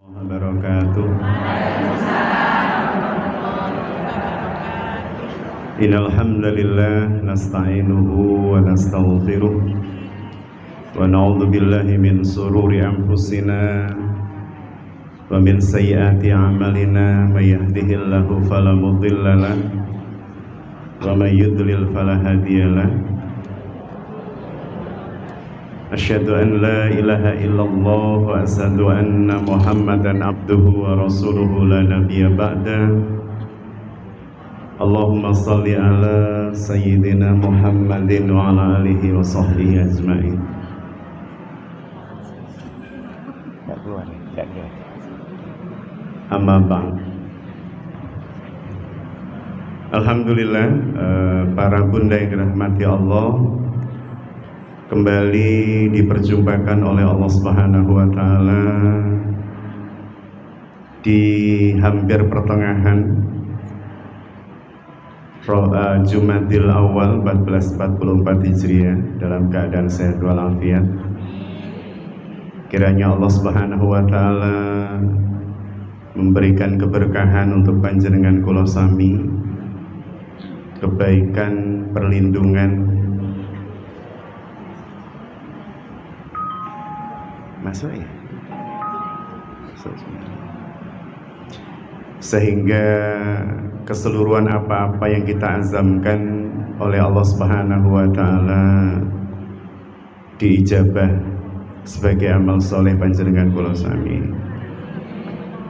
wabarakatuh. Innal hamdalillah nasta'inuhu wa nastaghfiruh wa na'udzu billahi min shururi anfusina wa min sayyiati a'malina may yahdihillahu fala mudilla lahu wa may yudlil fala hadiya lahu. Asyhadu an la ilaha illallah wa asyhadu anna Muhammadan abduhu wa rasuluhu la nabiyya ba'da. Allahumma salli ala sayyidina Muhammadin wa ala alihi wa sahbihi ajma'in. Amma ba'd. Alhamdulillah, para bunda yang dirahmati Allah, kembali diperjumpakan oleh Allah Subhanahu wa taala di hampir pertengahan Jumadil Awal 1444 Hijriah dalam keadaan sehat walafiat. Kiranya Allah Subhanahu wa taala memberikan keberkahan untuk panjenengan kula sami, kebaikan, perlindungan, masuk ya, sehingga keseluruhan apa-apa yang kita azamkan oleh Allah Subhanahu wa taala diijabah sebagai amal soleh panjenengan kula sami.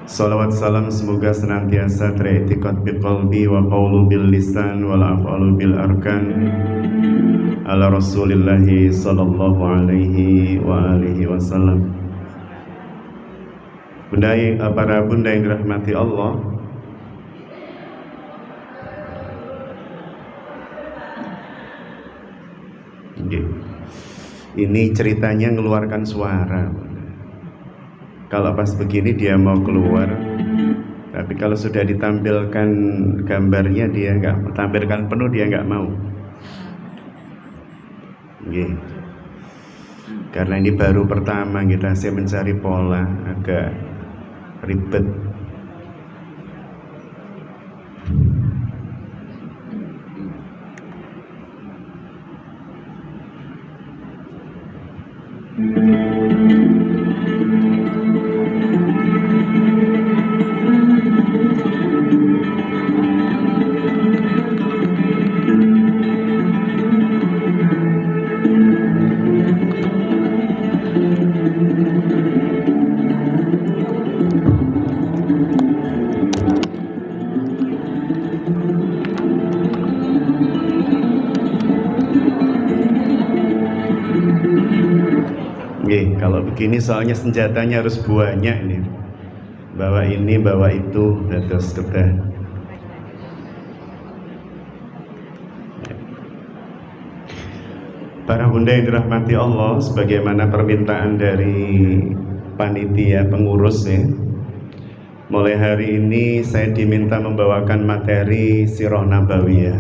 Salawat salam semoga senantiasa teriktikad biqalbi wa qawlu bil lisan wal af'alu bil arkan ala Rasulillahi sallallahu alaihi wa alihi wasallam. Para bunda yang dirahmati Allah, ini ceritanya mengeluarkan suara. Kalau pas begini dia mau keluar, tapi kalau sudah ditampilkan gambarnya dia nggak, tampilkan penuh dia nggak mau. Karena ini baru pertama saya mencari pola, agak ribet. Kalau begini soalnya senjatanya harus banyak ini, bawa ini bawa itu, terus kedah. Para bunda yang dirahmati Allah, sebagaimana permintaan dari panitia pengurus ya, mulai hari ini saya diminta membawakan materi Sirah Nabawiyah,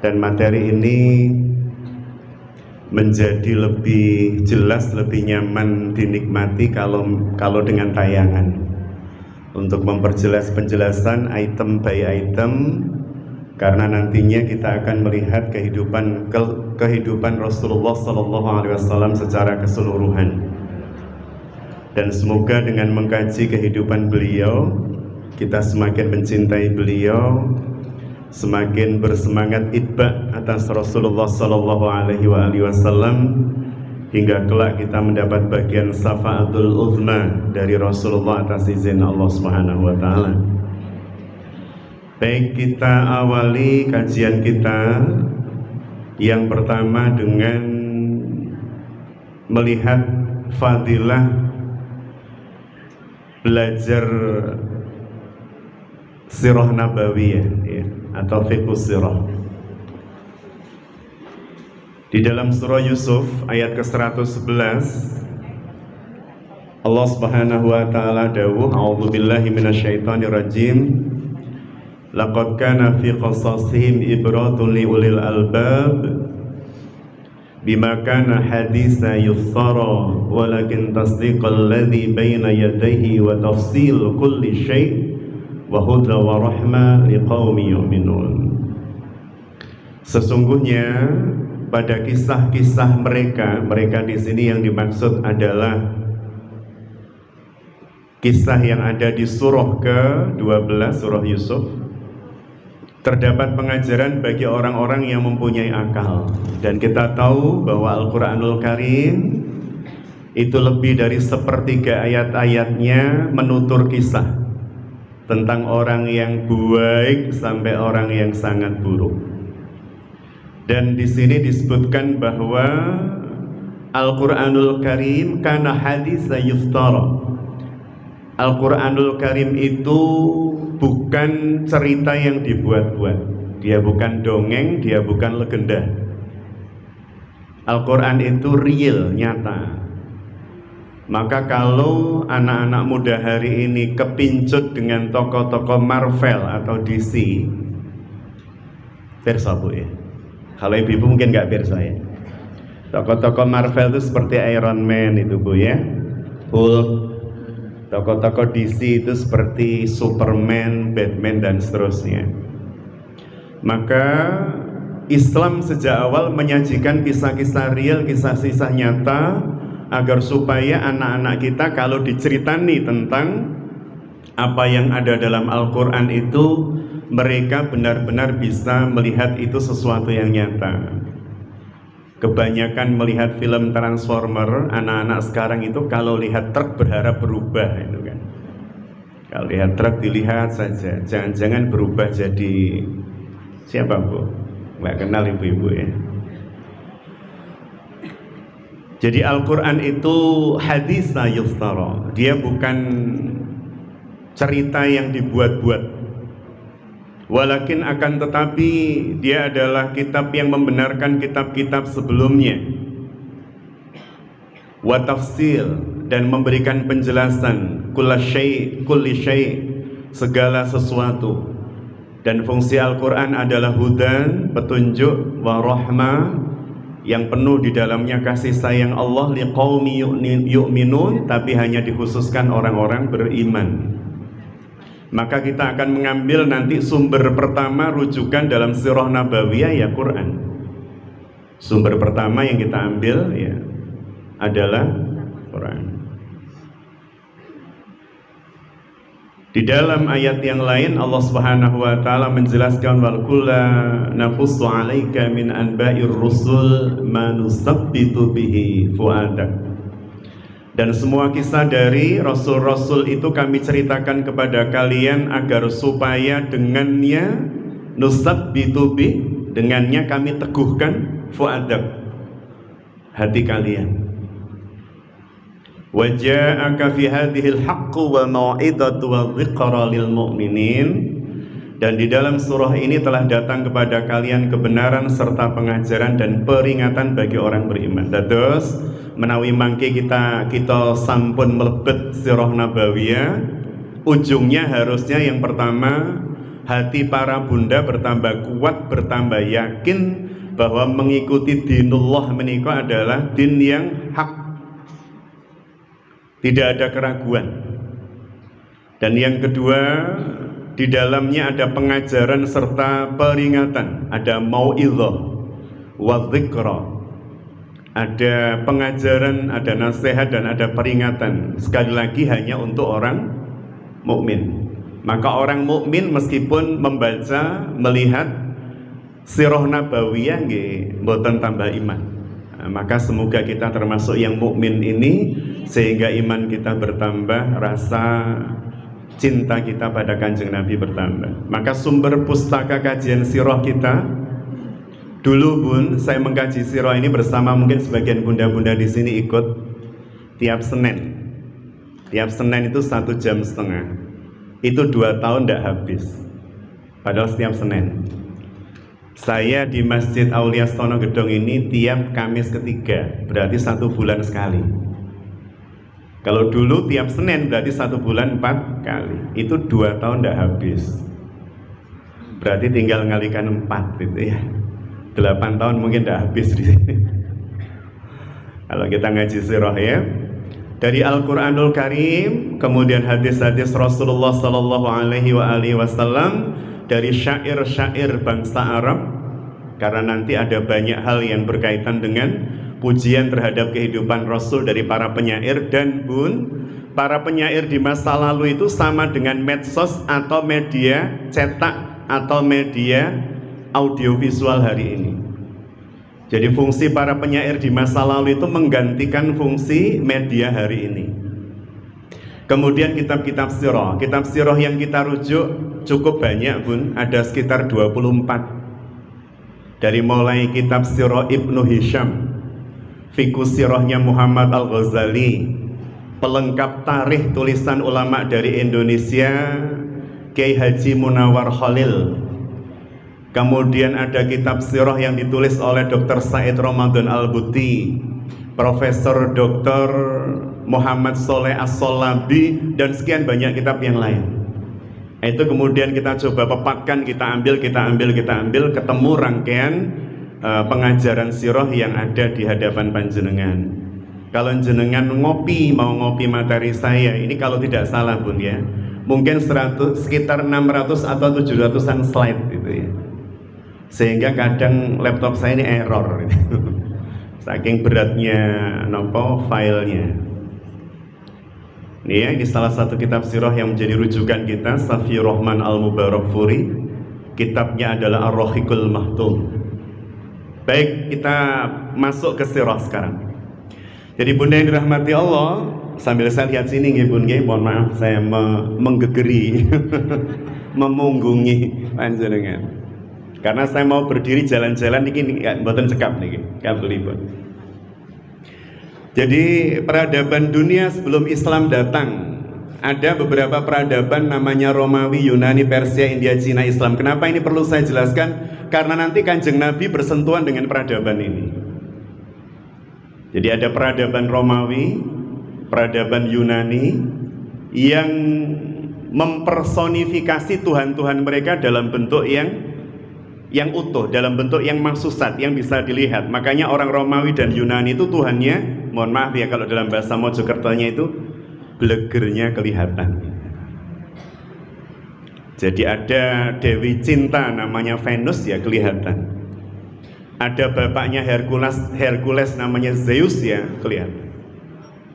dan materi ini menjadi lebih jelas, lebih nyaman dinikmati kalau dengan tayangan, untuk memperjelas penjelasan item by item, karena nantinya kita akan melihat kehidupan Rasulullah SAW secara keseluruhan. Dan semoga dengan mengkaji kehidupan beliau, kita semakin mencintai beliau, semakin bersemangat itba atas Rasulullah sallallahu alaihi wasallam, hingga kelak kita mendapat bagian syafaatul uzma dari Rasulullah atas izin Allah Subhanahu wa taala. Baik, kita awali kajian kita yang pertama dengan melihat fadilah belajar Sirah Nabawiyah ya, atau fiqh sirah. Di dalam surah Yusuf ayat ke-111, Allah Subhanahu wa taala dawuh, a'udzubillahi minasyaitonirrajim, laqad kana fi qasasihim ibratun liulil albab bima kana haditha yuftara walakin tasdiqal ladzi baina yadayhi wa tafsil kulli syai' wa huda wa rahma liqaumi yu'minun. Sesungguhnya pada kisah-kisah mereka di sini yang dimaksud adalah kisah yang ada di surah ke-12 surah Yusuf. Terdapat pengajaran bagi orang-orang yang mempunyai akal. Dan kita tahu bahwa Al-Quranul Karim itu lebih dari sepertiga ayat-ayatnya menutur kisah tentang orang yang baik sampai orang yang sangat buruk. Dan di sini disebutkan bahwa Al-Quranul Karim kana haditsa yuftara. Al-Quranul Karim itu bukan cerita yang dibuat-buat. Dia bukan dongeng, dia bukan legenda. Al-Quran itu real, nyata. Maka kalau anak-anak muda hari ini kepincut dengan tokoh-tokoh Marvel atau DC, versa bu ya. Kalau ibu-ibu mungkin nggak versa ya. Tokoh-tokoh Marvel itu seperti Iron Man itu bu ya, Hulk. Tokoh-tokoh DC itu seperti Superman, Batman, dan seterusnya. Maka Islam sejak awal menyajikan kisah-kisah real, kisah-kisah nyata, agar supaya anak-anak kita kalau diceritani tentang apa yang ada dalam Al-Quran itu, mereka benar-benar bisa melihat itu sesuatu yang nyata. Kebanyakan melihat film Transformer, anak-anak sekarang itu kalau lihat truk berharap berubah itu kan. Kalau lihat truk dilihat saja, jangan-jangan berubah jadi siapa bu? Nggak kenal ibu-ibu ya. Jadi Al-Quran itu haditsa yuftara. Dia bukan cerita yang dibuat-buat. Walakin akan tetapi dia adalah kitab yang membenarkan kitab-kitab sebelumnya. Wa tafsil, dan memberikan penjelasan kulli syai', segala sesuatu. Dan fungsi Al-Quran adalah hudan, petunjuk, wa rahmah, yang penuh di dalamnya kasih sayang Allah liqaumi yu'minun, tapi hanya dikhususkan orang-orang beriman. Maka kita akan mengambil nanti sumber pertama rujukan dalam sirah nabawiyah ya Quran. Sumber pertama yang kita ambil ya adalah Quran. Di dalam ayat yang lain Allah Subhanahu wa taala menjelaskan wal kulla naqussu 'alaika min anba'ir rusul ma nusabbitu bihi fuadak. Dan semua kisah dari rasul-rasul itu kami ceritakan kepada kalian agar supaya dengannya nusabbitu bih, dengannya kami teguhkan fuadak, hati kalian. Wa ja'aka fi hadhil haqqu wa mau'izatu wa dzikra lil mu'minin. Dan di dalam surah ini telah datang kepada kalian kebenaran serta pengajaran dan peringatan bagi orang beriman. Dados menawi mangke kita sampun melebet sirah nabawiyah, ujungnya harusnya yang pertama hati para bunda bertambah kuat, bertambah yakin bahwa mengikuti dinullah menika adalah din yang hak, tidak ada keraguan. Dan yang kedua, di dalamnya ada pengajaran serta peringatan, ada mau'izah wa dzikra, ada pengajaran, ada nasihat, dan ada peringatan. Sekali lagi hanya untuk orang mukmin. Maka orang mukmin meskipun membaca, melihat sirah nabawiyah nggih mboten tambah iman. Maka semoga kita termasuk yang mukmin ini, sehingga iman kita bertambah, rasa cinta kita pada Kanjeng Nabi bertambah. Maka sumber pustaka kajian sirah kita dulu bun, saya mengkaji sirah ini bersama mungkin sebagian bunda-bunda di sini ikut tiap Senin. Tiap Senin itu 1,5 jam. Itu 2 tahun tidak habis. Padahal setiap Senin. Saya di Masjid Aulia Stono Gedong ini tiap Kamis ketiga, berarti 1 bulan sekali. Kalau dulu tiap Senin berarti 1 bulan 4 kali. Itu 2 tahun tidak habis. Berarti tinggal ngalikan 4 gitu ya. 8 tahun mungkin tidak habis di sini. Kalau kita ngaji sirah ya, dari Al-Quranul Karim, kemudian hadis-hadis Rasulullah Sallallahu Alaihi Wasallam, dari syair-syair bangsa Arab, karena nanti ada banyak hal yang berkaitan dengan pujian terhadap kehidupan Rasul dari para penyair. Dan para penyair di masa lalu itu sama dengan medsos atau media cetak atau media audiovisual hari ini. Jadi fungsi para penyair di masa lalu itu menggantikan fungsi media hari ini. Kemudian kitab-kitab sirah. Kitab sirah yang kita rujuk cukup banyak Bun, ada sekitar 24. Dari mulai kitab sirah Ibnu Hisham, Fiqh sirahnya Muhammad Al-Ghazali, pelengkap tarikh tulisan ulama dari Indonesia Kiai Haji Munawar Khalil. Kemudian ada kitab sirah yang ditulis oleh Dr. Said Ramadan Al-Buti, Profesor Dr. Muhammad Soleh As-Solabi, dan sekian banyak kitab yang lain. Itu kemudian kita coba pepatkan, kita ambil, ketemu rangkaian pengajaran sirah yang ada di hadapan panjenengan. Kalau jenengan mau ngopi materi saya, ini kalau tidak salah Bun ya, mungkin sekitar 600 atau 700an slide gitu ya. Sehingga kadang laptop saya ini error gitu. Saking beratnya filenya. Ini salah satu kitab sirah yang menjadi rujukan kita, Safiur Rahman Al-Mubarakfuri. Kitabnya adalah Ar-Rahiqul Mahtum. Baik, kita masuk ke sirah sekarang. Jadi Bunda yang dirahmati Allah, sambil saya lihat sini nggih Bun nggih, mohon maaf saya menggegeri memunggungi panjenengan. Karena saya mau berdiri jalan-jalan ini mboten cekap niki, kabelipun. Jadi peradaban dunia sebelum Islam datang, ada beberapa peradaban namanya Romawi, Yunani, Persia, India, Cina, Islam. Kenapa ini perlu saya jelaskan? Karena nanti Kanjeng Nabi bersentuhan dengan peradaban ini. Jadi ada peradaban Romawi, peradaban Yunani yang mempersonifikasi Tuhan-Tuhan mereka dalam bentuk yang utuh, dalam bentuk yang mahsusat, yang bisa dilihat. Makanya orang Romawi dan Yunani itu Tuhannya, mohon maaf ya kalau dalam bahasa Mojokertonya itu blegernya kelihatan. Jadi ada Dewi Cinta namanya Venus ya kelihatan. Ada bapaknya Hercules namanya Zeus ya kelihatan.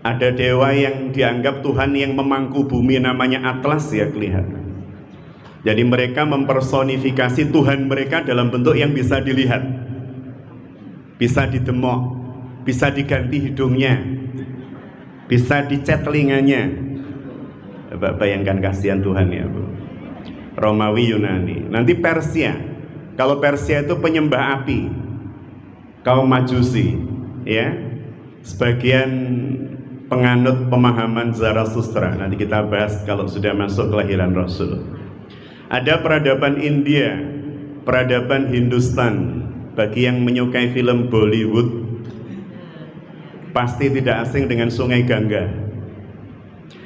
Ada dewa yang dianggap Tuhan yang memangku bumi namanya Atlas ya kelihatan. Jadi mereka mempersonifikasi Tuhan mereka dalam bentuk yang bisa dilihat, bisa didemok, bisa diganti hidungnya, bisa dicat telinganya. Coba bayangkan kasihan Tuhan ya Bu. Romawi, Yunani. Nanti Persia. Kalau Persia itu penyembah api, kaum Majusi, ya. Sebagian penganut pemahaman Zarathustra. Nanti kita bahas kalau sudah masuk kelahiran Rasul. Ada peradaban India, peradaban Hindustan. Bagi yang menyukai film Bollywood, pasti tidak asing dengan Sungai Gangga.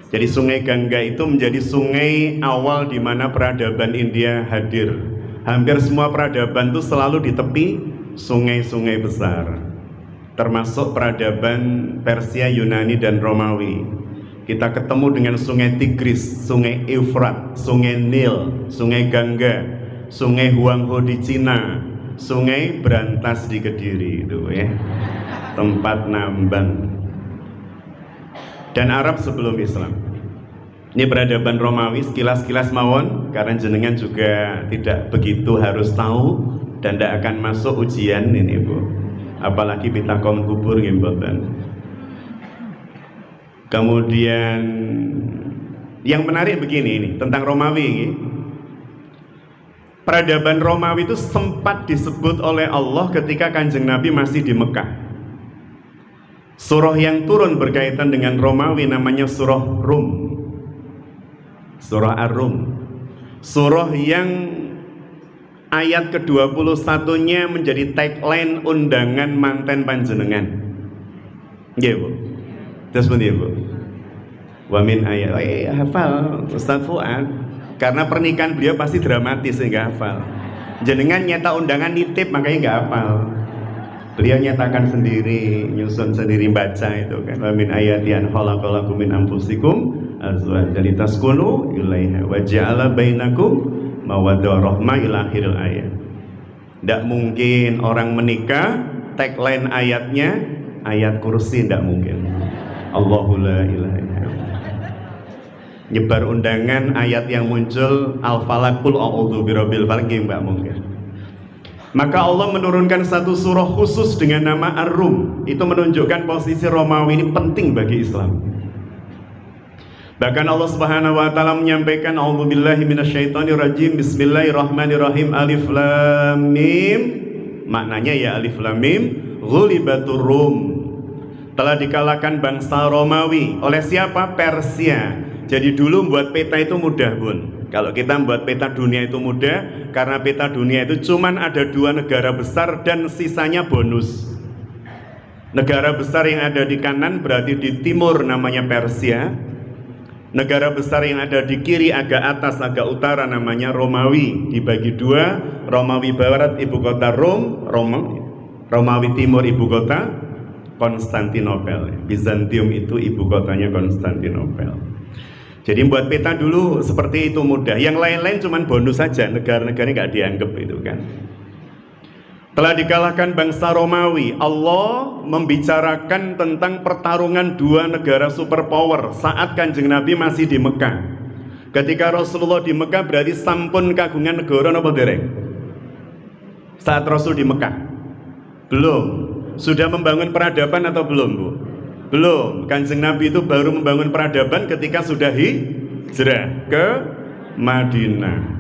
Jadi Sungai Gangga itu menjadi sungai awal di mana peradaban India hadir. Hampir semua peradaban itu selalu di tepi sungai-sungai besar, termasuk peradaban Persia, Yunani, dan Romawi. Kita ketemu dengan Sungai Tigris, Sungai Eufrat, Sungai Nil, Sungai Gangga, Sungai Huanghe di Cina, Sungai Brantas di Kediri itu ya, tempat nambang. Dan Arab sebelum Islam. Ini peradaban Romawi, sekilas-kilas mawon, karena jenengan juga tidak begitu harus tahu dan tidak akan masuk ujian ini Bu. Apalagi pitakon kubur ngimboten. Kemudian yang menarik begini ini tentang Romawi ini. Peradaban Romawi itu sempat disebut oleh Allah ketika Kanjeng Nabi masih di Mekah. Surah yang turun berkaitan dengan Romawi namanya surah Rum, surah Ar-Rum. Surah yang ayat ke-21-nya menjadi tagline undangan manten panjenengan. Nggih Bu. Terus pundi Bu? Wa min ayat. Hafal Ustaz Fuad. Karena pernikahan beliau pasti dramatis sehingga hafal. Jenengan nyata undangan nitip makanya nggak hafal. Beliau nyatakan sendiri, nyusun sendiri, baca itu kan, wa min ayati an khalaqalakum min anfusikum azwajan litaskunu ilaiha wa ja'ala bainakum mawaddah rahmah ila akhiril ayat. Tidak mungkin orang menikah tagline ayatnya ayat kursi, tidak mungkin. Allahu la ilaha illallah. Nyebar undangan ayat yang muncul al-falaq qul a'udzu birabbil falaq, enggak mungkin. Maka Allah menurunkan satu surah khusus dengan nama Ar-Rum. Itu menunjukkan posisi Romawi ini penting bagi Islam. Bahkan Allah Subhanahu wa taala menyampaikan a'udzubillahi minasyaitonirrajim, bismillahirrahmanirrahim, alif lam mim. Maknanya ya alif lam mim, ghulibatur Rum. Telah dikalahkan bangsa Romawi oleh siapa? Persia. Jadi dulu buat peta itu mudah, Bun. Kalau kita membuat peta dunia itu mudah, karena peta dunia itu cuman ada 2 negara besar dan sisanya bonus. Negara besar yang ada di kanan berarti di timur namanya Persia. Negara besar yang ada di kiri agak atas, agak utara namanya Romawi. Dibagi 2, Romawi Barat ibu kota Rom, Romawi Timur ibu kota Konstantinopel. Bizantium itu ibu kotanya Konstantinopel. Jadi buat peta dulu seperti itu mudah. Yang lain-lain cuman bonus saja, negara-negara nggak dianggap itu kan. Telah dikalahkan bangsa Romawi. Allah membicarakan tentang pertarungan 2 negara superpower saat Kanjeng Nabi masih di Mekah. Ketika Rasulullah di Mekah berarti sampun kagungan negara napa dereng? Saat Rasul di Mekah belum. Sudah membangun peradaban atau belum, Bu? Belum. Kanjeng Nabi itu baru membangun peradaban ketika sudah hijrah ke Madinah.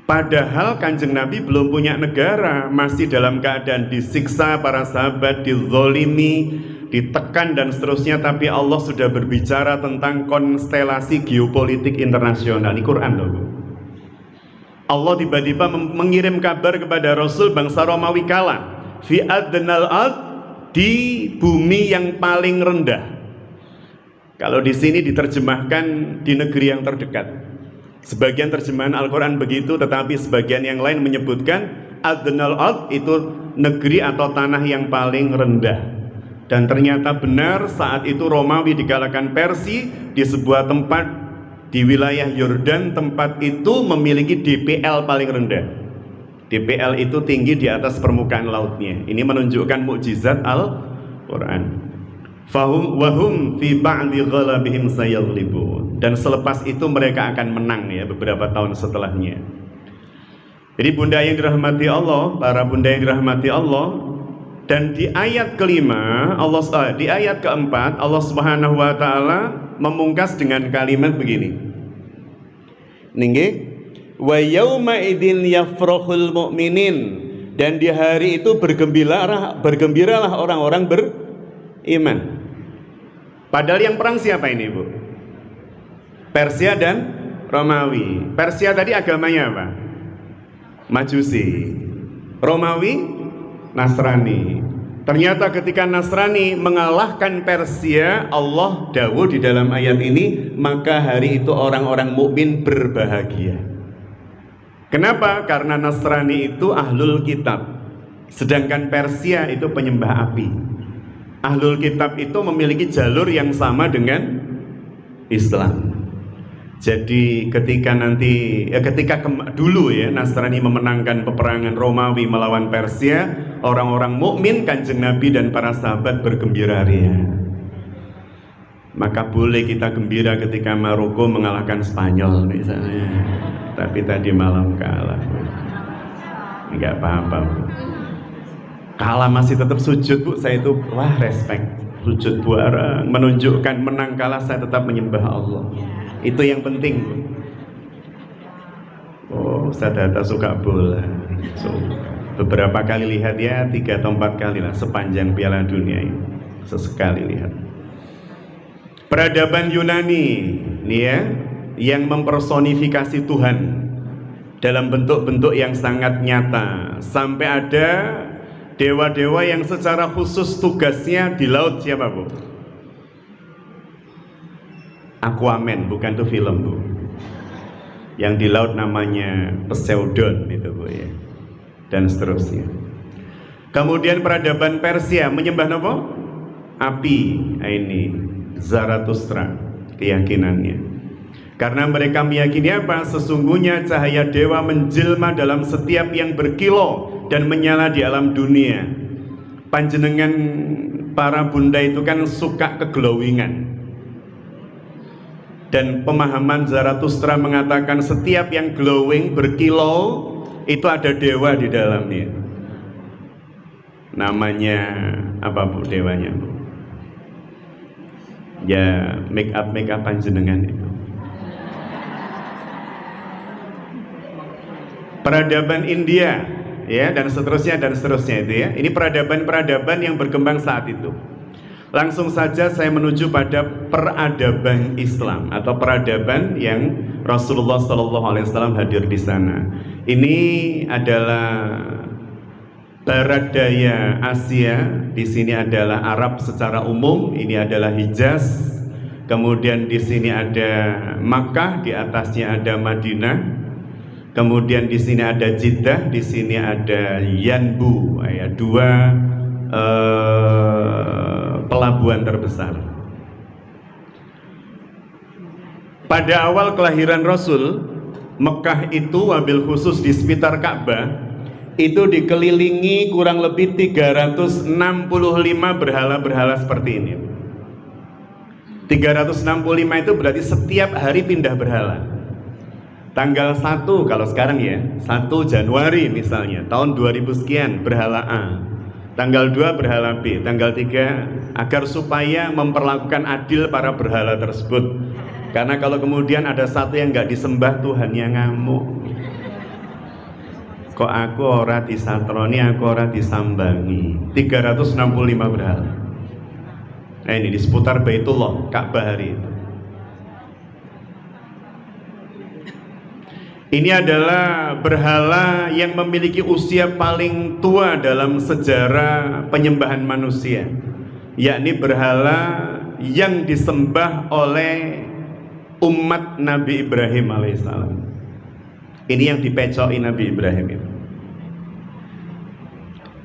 Padahal Kanjeng Nabi belum punya negara, masih dalam keadaan disiksa para sahabat, dizolimi, ditekan dan seterusnya. Tapi Allah sudah berbicara tentang konstelasi geopolitik internasional. Ini Quran loh. Allah tiba-tiba mengirim kabar kepada Rasul, bangsa Romawi kalah fi adnal ard, di bumi yang paling rendah. Kalau di sini diterjemahkan di negeri yang terdekat. Sebagian terjemahan Al-Quran begitu, tetapi sebagian yang lain menyebutkan adnal ard itu negeri atau tanah yang paling rendah. Dan ternyata benar, saat itu Romawi dikalahkan Persia di sebuah tempat di wilayah Yordan. Tempat itu memiliki DPL paling rendah. DPL itu tinggi di atas permukaan lautnya. Ini menunjukkan mukjizat Al-Quran. Fahum wahum fi ba'di ghalabihim sayaghlibun. Dan selepas itu mereka akan menang ya beberapa tahun setelahnya. Jadi bunda yang dirahmati Allah, para bunda yang dirahmati Allah, dan di ayat kelima di ayat keempat Allah Subhanahu wa taala memungkas dengan kalimat begini. Nggih, wa yauma idzin yafrahul mu'minin, dan di hari itu bergembiralah orang-orang beriman. Padahal yang perang siapa ini, Bu? Persia dan Romawi. Persia tadi agamanya apa? Majusi. Romawi Nasrani. Ternyata ketika Nasrani mengalahkan Persia, Allah dawuh di dalam ayat ini, maka hari itu orang-orang mukmin berbahagia. Kenapa? Karena Nasrani itu ahlul kitab, sedangkan Persia itu penyembah api. Ahlul kitab itu memiliki jalur yang sama dengan Islam. Jadi ketika dulu ya Nasrani memenangkan peperangan Romawi melawan Persia, orang-orang mukmin, Kanjeng Nabi dan para sahabat bergembira ria. Maka boleh kita gembira ketika Maroko mengalahkan Spanyol misalnya. Tapi tadi malam kalah. Enggak apa-apa, Bu. Kalah masih tetap sujud, Bu. Saya itu wah respect. Sujud bareng, menunjukkan menang kalah saya tetap menyembah Allah. Itu yang penting, Bu. Oh, Ustaz Hatta suka bola. Beberapa kali lihat ya, 3 atau 4 kali lah sepanjang Piala Dunia ini. Sesekali lihat. Peradaban Yunani nih ya, yang mempersonifikasi Tuhan dalam bentuk-bentuk yang sangat nyata. Sampai ada dewa-dewa yang secara khusus tugasnya di laut. Siapa, Bu? Aquaman, bukan tuh film, Bu. Yang di laut namanya Poseidon itu, Bu ya. Dan seterusnya. Kemudian peradaban Persia menyembah apa? Api. Ini Zarathustra keyakinannya. Karena mereka meyakini apa? Sesungguhnya cahaya dewa menjelma dalam setiap yang berkilau dan menyala di alam dunia. Panjenengan para bunda itu kan suka keglowingan. Dan pemahaman Zarathustra mengatakan setiap yang glowing, berkilau, itu ada dewa di dalamnya. Namanya apa bu dewanya bu? Ya make up panjenengan itu. Peradaban India ya dan seterusnya itu ya. Ini peradaban yang berkembang saat itu. Langsung saja saya menuju pada peradaban Islam atau peradaban yang Rasulullah SAW hadir di sana. Ini adalah barat daya Asia. Di sini adalah Arab secara umum. Ini adalah Hijaz. Kemudian di sini ada Makkah, di atasnya ada Madinah. Kemudian di sini ada Jeddah, di sini ada Yanbu, ya, dua pelabuhan terbesar. Pada awal kelahiran Rasul, Mekah itu wabil khusus di sekitar Ka'bah itu dikelilingi kurang lebih 365 berhala-berhala seperti ini. 365 itu berarti setiap hari pindah berhala. Tanggal 1 kalau sekarang ya, 1 Januari misalnya, tahun 2000 sekian berhala A. Tanggal 2 berhala B, tanggal 3 agar supaya memperlakukan adil para berhala tersebut. Karena kalau kemudian ada satu yang nggak disembah, Tuhan yang ngamuk. Kok aku ora disatroni, aku ora disambangi. 365 berhala. Nah ini di seputar Baitullah, Ka'bah hari itu. Ini adalah berhala yang memiliki usia paling tua dalam sejarah penyembahan manusia, yakni berhala yang disembah oleh umat Nabi Ibrahim alaihissalam. Ini yang dipecoki Nabi Ibrahim itu.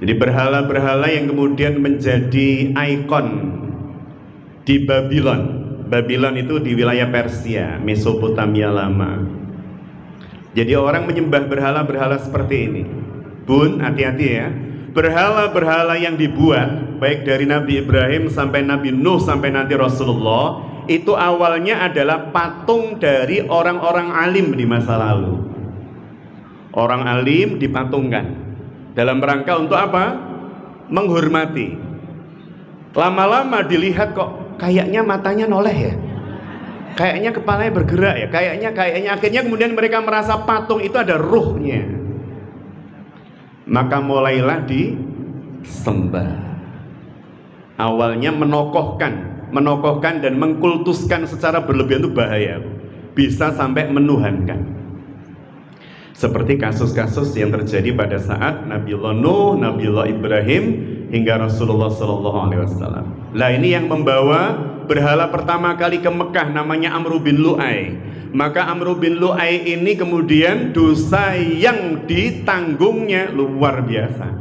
Jadi berhala-berhala yang kemudian menjadi ikon di Babylon. Babylon itu di wilayah Persia, Mesopotamia lama. Jadi orang menyembah berhala-berhala seperti ini. Bun, hati-hati ya. Berhala-berhala yang dibuat baik dari Nabi Ibrahim sampai Nabi Nuh sampai nanti Rasulullah, itu awalnya adalah patung dari orang-orang alim di masa lalu. Orang alim dipatungkan dalam rangka untuk apa? Menghormati. Lama-lama dilihat kok kayaknya matanya noleh ya, kayaknya kepalanya bergerak ya, kayaknya akhirnya kemudian mereka merasa patung itu ada ruhnya. Maka mulailah disembah. Awalnya menokohkan dan mengkultuskan secara berlebihan itu bahaya, bisa sampai menuhankan. Seperti kasus-kasus yang terjadi pada saat Nabiullah Nuh, Nabiullah Ibrahim hingga Rasulullah SAW. Nah ini yang membawa berhala pertama kali ke Mekah namanya Amr bin Lu'ay. Maka Amr bin Lu'ay ini kemudian dosa yang ditanggungnya luar biasa.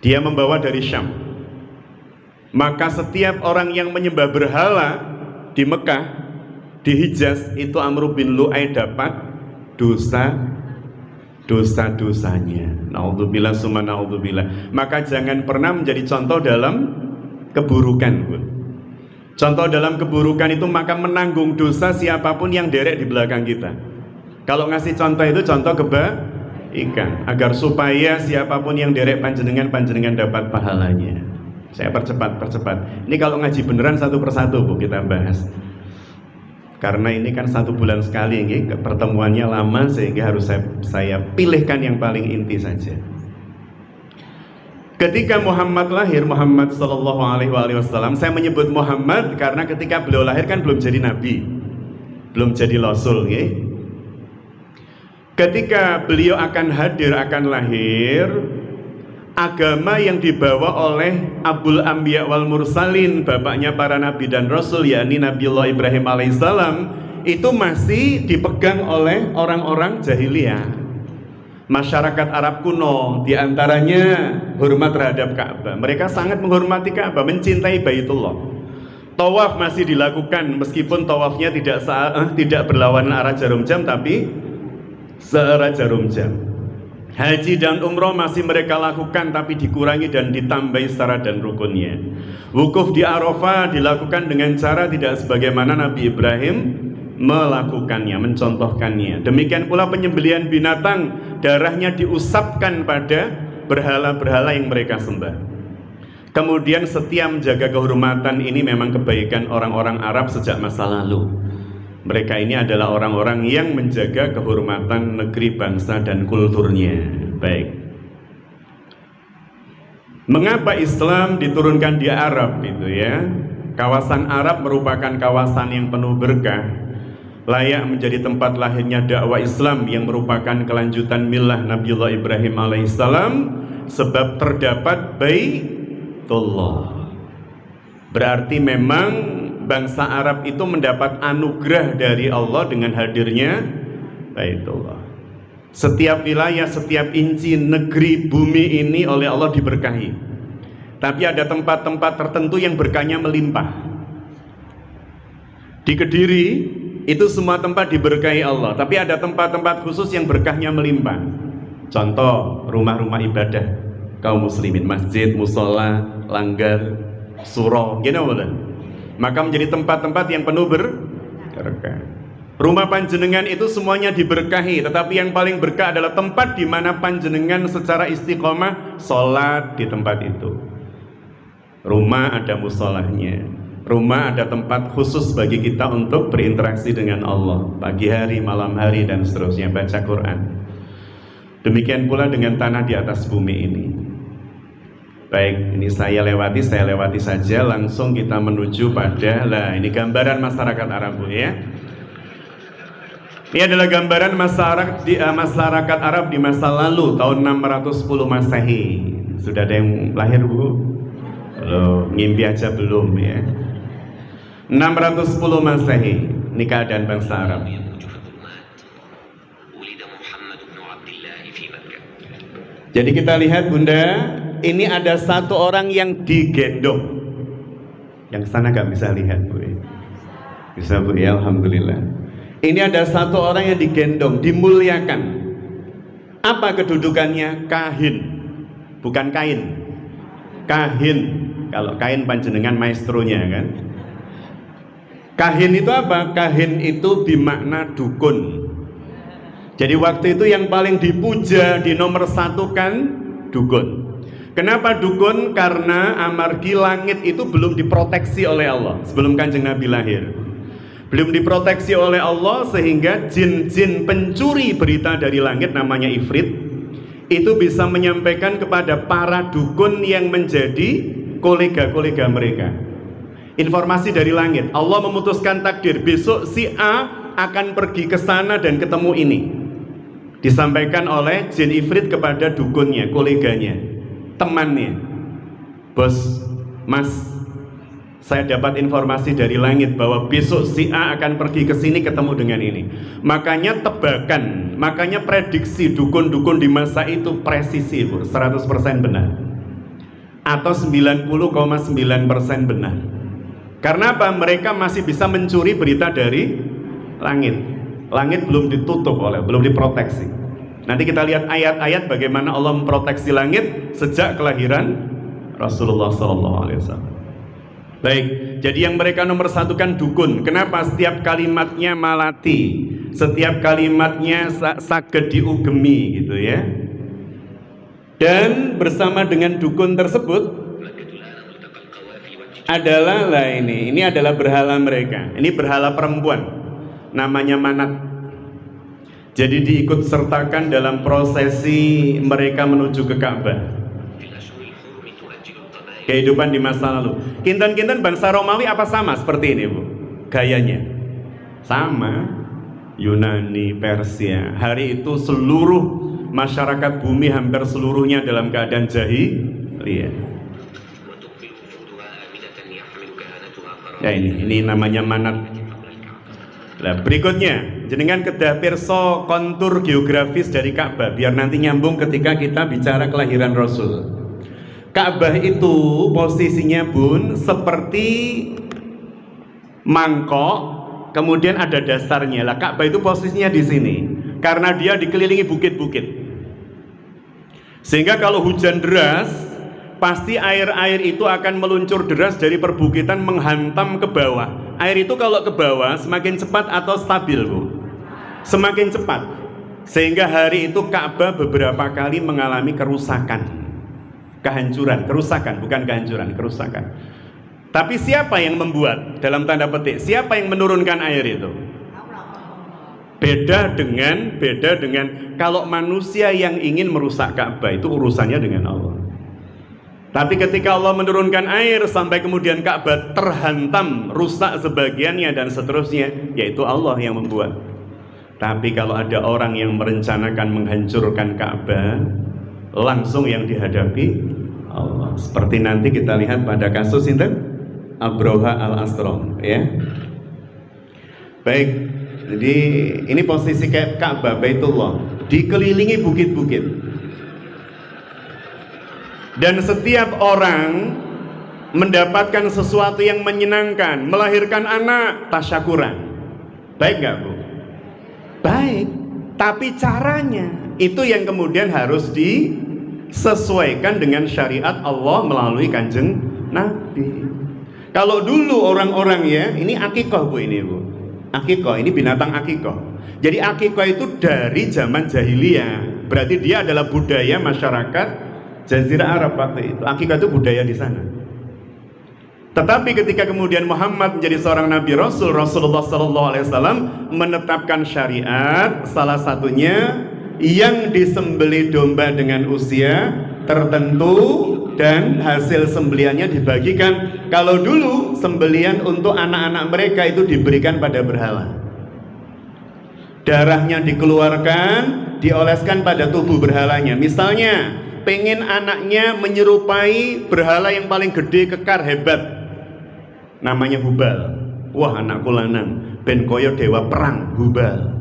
Dia membawa dari Syam. Maka setiap orang yang menyembah berhala di Mekah, di Hijaz, itu Amr bin Lu'ay dapat dosa-dosanya. Naudzubillah summa naudzubillah. Maka jangan pernah menjadi contoh dalam keburukan, Bun. Contoh dalam keburukan itu maka menanggung dosa siapapun yang derek di belakang kita. Kalau ngasih contoh itu contoh kebaikan, agar supaya siapapun yang derek panjenengan dapat pahalanya. Saya percepat. Ini kalau ngaji beneran satu persatu Bu kita bahas. Karena ini kan 1 bulan sekali ini pertemuannya lama sehingga harus saya pilihkan yang paling inti saja. Ketika Muhammad lahir, Muhammad Sallallahu Alaihi Wasallam, saya menyebut Muhammad karena ketika beliau lahir kan belum jadi nabi, belum jadi rasul. Ketika beliau akan hadir, akan lahir, agama yang dibawa oleh Abul Anbiya wal Mursalin, bapaknya para nabi dan rasul, yakni Nabiullah Ibrahim alaihissalam, itu masih dipegang oleh orang-orang jahiliyah. Masyarakat Arab kuno diantaranya hormat terhadap Ka'bah. Mereka sangat menghormati Ka'bah, mencintai Baitullah. Tawaf masih dilakukan meskipun tawafnya tidak berlawanan arah jarum jam, tapi searah jarum jam. Haji dan umroh masih mereka lakukan, tapi dikurangi dan ditambahi syarat dan rukunnya. Wukuf di Arafah dilakukan dengan cara tidak sebagaimana Nabi Ibrahim melakukannya, mencontohkannya. Demikian pula penyembelihan binatang, darahnya diusapkan pada berhala-berhala yang mereka sembah. Kemudian setia menjaga kehormatan ini memang kebaikan orang-orang Arab sejak masa lalu. Mereka ini adalah orang-orang yang menjaga kehormatan negeri, bangsa, dan kulturnya. Baik. Mengapa Islam diturunkan di Arab itu ya? Kawasan Arab merupakan kawasan yang penuh berkah, layak menjadi tempat lahirnya dakwah Islam yang merupakan kelanjutan milah Nabiullah Ibrahim alaihissalam, sebab terdapat Baitullah. Berarti memang bangsa Arab itu mendapat anugerah dari Allah dengan hadirnya Baitullah. Setiap wilayah, setiap inci negeri bumi ini oleh Allah diberkahi. Tapi ada tempat-tempat tertentu yang berkahnya melimpah. Di Kediri itu semua tempat diberkahi Allah, tapi ada tempat-tempat khusus yang berkahnya melimpah. Contoh rumah-rumah ibadah kaum muslimin, masjid, musola, langgar, surau, gitu boleh. Maka menjadi tempat-tempat yang penuh berkah. Rumah panjenengan itu semuanya diberkahi, tetapi yang paling berkah adalah tempat di mana panjenengan secara istiqomah sholat di tempat itu. Rumah ada musolahnya, rumah ada tempat khusus bagi kita untuk berinteraksi dengan Allah pagi hari, malam hari, dan seterusnya, baca Quran. Demikian pula dengan tanah di atas bumi ini. Baik, ini saya lewati saja, langsung kita menuju pada, ini gambaran masyarakat Arab, Bu, ya. Ini adalah gambaran masyarakat Arab di masa lalu, tahun 610 Masehi. Sudah ada yang lahir, Bu? Belum, ngimpi aja belum, ya. 610 Masehi, ini keadaan bangsa Arab. Jadi kita lihat, Bunda, ini ada satu orang yang digendong. Yang sana gak bisa lihat, Bu. Bisa, Bu, ya, alhamdulillah. Ini ada satu orang yang digendong, dimuliakan. Apa kedudukannya? Kahin, bukan kain. Kahin. Kalau kain panjenengan maestronya, kan. Kahin itu apa? Kahin itu bermakna dukun. Jadi waktu itu yang paling dipuja, di nomor satu kan dukun. Kenapa dukun? Karena amargi langit itu belum diproteksi oleh Allah sebelum Kanjeng Nabi lahir. Belum diproteksi oleh Allah, sehingga jin-jin pencuri berita dari langit namanya ifrit itu bisa menyampaikan kepada para dukun yang menjadi kolega-kolega mereka informasi dari langit. Allah memutuskan takdir, besok si A akan pergi ke sana dan ketemu ini. Disampaikan oleh jin ifrit kepada dukunnya, koleganya, temannya. Bos, Mas, saya dapat informasi dari langit bahwa besok si A akan pergi ke sini ketemu dengan ini. Makanya tebakan, makanya prediksi dukun-dukun di masa itu presisi, Bu, 100% benar. Atau 90,9% benar. Karena apa? Mereka masih bisa mencuri berita dari langit. Langit belum ditutup belum diproteksi. Nanti kita lihat ayat-ayat bagaimana Allah memproteksi langit sejak kelahiran Rasulullah SAW. Baik, jadi yang mereka nomor satu kan dukun. Kenapa? Setiap kalimatnya malati, setiap kalimatnya saged diugemi, gitu ya. Dan bersama dengan dukun tersebut adalah ini adalah berhala mereka. Ini berhala perempuan, namanya Manat. Jadi diikut sertakan dalam prosesi mereka menuju ke Ka'bah. Kehidupan di masa lalu. Kinten-kinten bangsa Romawi apa sama seperti ini, Bu? Gayanya sama. Yunani, Persia. Hari itu seluruh masyarakat bumi hampir seluruhnya dalam keadaan jahiliyah. Ya, ini namanya Manat. Nah, berikutnya, jenengan kedah pirsa kontur geografis dari Ka'bah biar nanti nyambung ketika kita bicara kelahiran Rasul. Ka'bah itu posisinya Bun seperti mangkok, kemudian ada dasarnya. Lah Ka'bah itu posisinya di sini karena dia dikelilingi bukit-bukit. Sehingga kalau hujan deras, pasti air-air itu akan meluncur deras dari perbukitan menghantam ke bawah. Air itu kalau ke bawah semakin cepat atau stabil, Bu? Semakin cepat. Sehingga hari itu Ka'bah beberapa kali mengalami kerusakan, kehancuran, kerusakan, bukan kehancuran, kerusakan. Tapi siapa yang membuat, dalam tanda petik, siapa yang menurunkan air itu? Beda dengan kalau manusia yang ingin merusak Ka'bah, itu urusannya dengan Allah. Tapi ketika Allah menurunkan air sampai kemudian Ka'bah terhantam, rusak sebagiannya dan seterusnya, yaitu Allah yang membuat. Tapi kalau ada orang yang merencanakan menghancurkan Ka'bah, langsung yang dihadapi Allah. Seperti nanti kita lihat pada kasus itu Abroha al-Asram, ya. Baik, jadi ini posisi Ka'bah, Baitullah, dikelilingi bukit-bukit. Dan setiap orang mendapatkan sesuatu yang menyenangkan, melahirkan anak, tasyakuran. Baik nggak, Bu? Baik, tapi caranya itu yang kemudian harus disesuaikan dengan syariat Allah melalui Kanjeng Nabi. Kalau dulu orang-orang, ya, ini akikoh, Bu, ini, Bu. Akikoh, ini binatang akikoh. Jadi akikoh itu dari zaman jahiliyah. Berarti dia adalah budaya masyarakat Jazirah Arab waktu itu. Akikah itu budaya di sana. Tetapi ketika kemudian Muhammad menjadi seorang Nabi Rasul, Rasulullah SAW menetapkan syariat, salah satunya yang disembelih domba dengan usia tertentu dan hasil sembeliannya dibagikan. Kalau dulu sembelian untuk anak-anak mereka itu diberikan pada berhala. Darahnya dikeluarkan, dioleskan pada tubuh berhalanya. Misalnya pengen anaknya menyerupai berhala yang paling gede, kekar, hebat, namanya Hubal. Wah, anakku lanang ben koyo dewa perang, Hubal.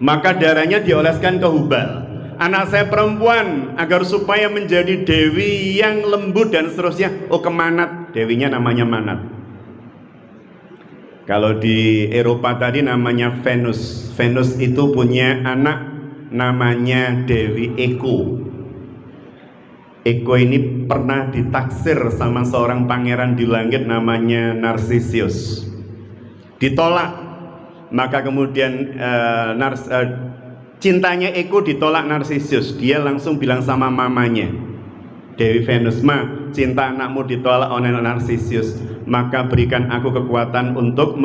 Maka darahnya dioleskan ke Hubal. Anak saya perempuan agar supaya menjadi dewi yang lembut dan seterusnya, oh, ke Manat, dewinya namanya Manat. Kalau di Eropa tadi namanya Venus. Venus itu punya anak namanya Dewi Eko. Eko ini pernah ditaksir sama seorang pangeran di langit namanya Narcissus. Ditolak, maka kemudian cintanya Eko ditolak Narcissus. Dia langsung bilang sama mamanya, Dewi Venus, "Ma, cinta anakmu ditolak oleh Narcissus, maka berikan aku kekuatan untuk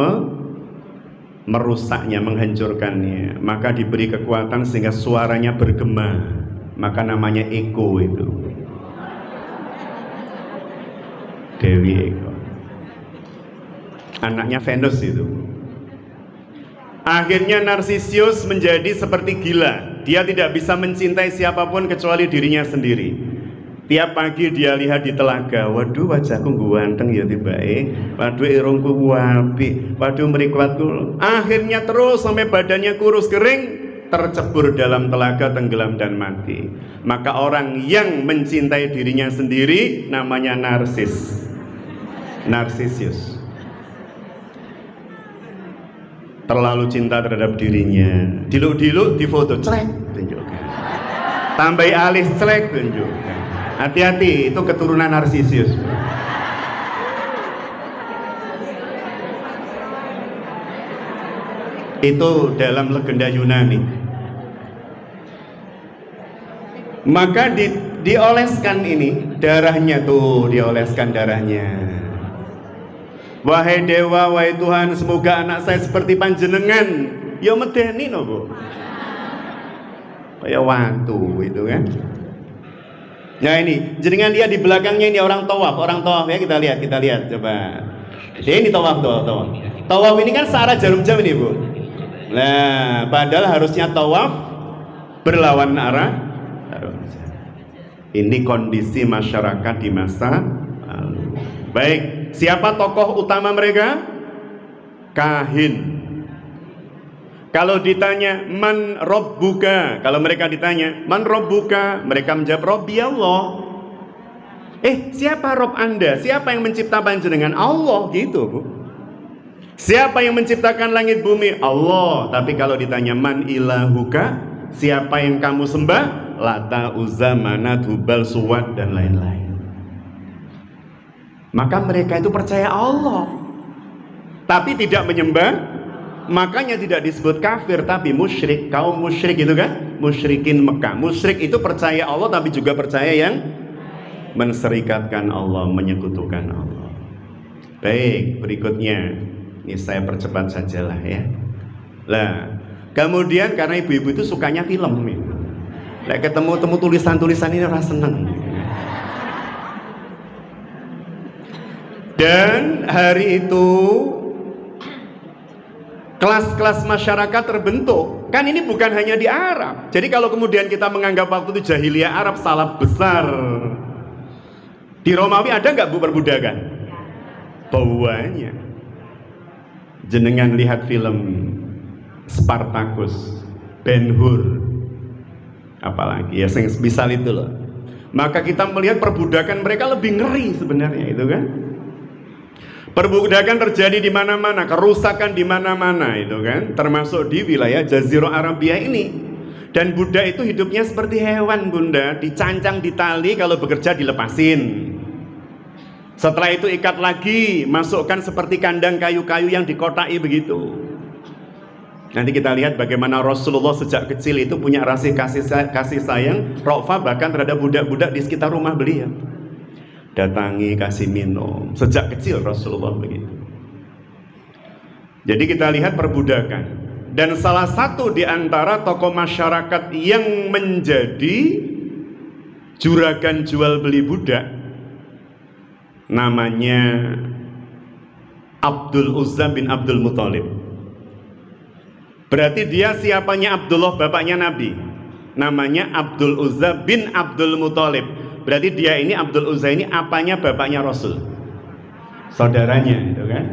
merusaknya, menghancurkannya." Maka diberi kekuatan sehingga suaranya bergema, maka namanya Eko itu. Dewi Eko, anaknya Venus itu. Akhirnya Narcissus menjadi seperti gila. Dia tidak bisa mencintai siapapun kecuali dirinya sendiri. Tiap pagi dia lihat di telaga, waduh wajahku ganteng ya tibae, waduh irungku wapi, waduh mrikatku. Akhirnya terus sampai badannya kurus kering, tercebur dalam telaga, tenggelam dan mati. Maka orang yang mencintai dirinya sendiri namanya Narcissus. Terlalu cinta terhadap dirinya, diluk-diluk difoto, celek, tunjukkan. Tambahi alis, celek, tunjukkan. Hati-hati, itu keturunan Narcissus. Itu dalam legenda Yunani. Maka dioleskan ini darahnya, tuh dioleskan darahnya. Wahai dewa, wahai Tuhan, semoga anak saya seperti panjenengan. Ya medeni no, Bu. Kayak watu itu kan. Nah ini, jenengan lihat di belakangnya ini orang tawaf ya, kita lihat coba. Ini tawaf. Tawaf ini kan searah jarum jam ini, Bu. Nah, padahal harusnya tawaf berlawan arah. Ini kondisi masyarakat di masa lalu. Baik, siapa tokoh utama mereka? Kahin. Kalau ditanya man rabbuka, kalau mereka ditanya man rabbuka, mereka menjawab Rabbi Allah. Siapa Rob Anda? Siapa yang mencipta panjenengan? Allah, gitu Bu. Siapa yang menciptakan langit bumi? Allah. Tapi kalau ditanya man ilahuka, siapa yang kamu sembah? Lata, Uzza, Manat, Hubal, Suwad dan lain-lain. Maka mereka itu percaya Allah, tapi tidak menyembah. Makanya tidak disebut kafir tapi musyrik. Kaum musyrik itu kan musyrikin Mekah. Musyrik itu percaya Allah tapi juga percaya yang menserikatkan Allah, menyekutukan Allah. Baik, berikutnya ini saya percepat sajalah ya. Lah, kemudian karena ibu-ibu itu sukanya film nih. Lah ketemu tulisan-tulisan ini rasa seneng. Dan hari itu kelas-kelas masyarakat terbentuk. Kan ini bukan hanya di Arab. Jadi kalau kemudian kita menganggap waktu itu jahiliyah Arab, salah besar. Di Romawi ada nggak Bu perbudakan? Banyak. Jenengan lihat film Spartacus, Ben Hur, apalagi ya misal itu loh. Maka kita melihat perbudakan mereka lebih ngeri sebenarnya itu kan. Perbudakan terjadi di mana-mana, kerusakan di mana-mana itu kan, termasuk di wilayah Jazirah Arabia ini. Dan budak itu hidupnya seperti hewan Bunda, dicancang di tali, kalau bekerja dilepasin. Setelah itu ikat lagi, masukkan seperti kandang kayu-kayu yang dikotai begitu. Nanti kita lihat bagaimana Rasulullah sejak kecil itu punya rasa kasih sayang, Ra'fah bahkan terhadap budak-budak di sekitar rumah beliau. Datangi, kasih minum. Sejak kecil Rasulullah begitu. Jadi kita lihat perbudakan. Dan salah satu di antara tokoh masyarakat yang menjadi juragan jual beli budak, namanya Abdul Uzza bin Abdul Muthalib. Berarti dia siapanya Abdullah, bapaknya Nabi. Namanya Abdul Uzza bin Abdul Muthalib. Berarti dia ini Abdul Uzza ini apanya bapaknya Rasul, saudaranya itu kan,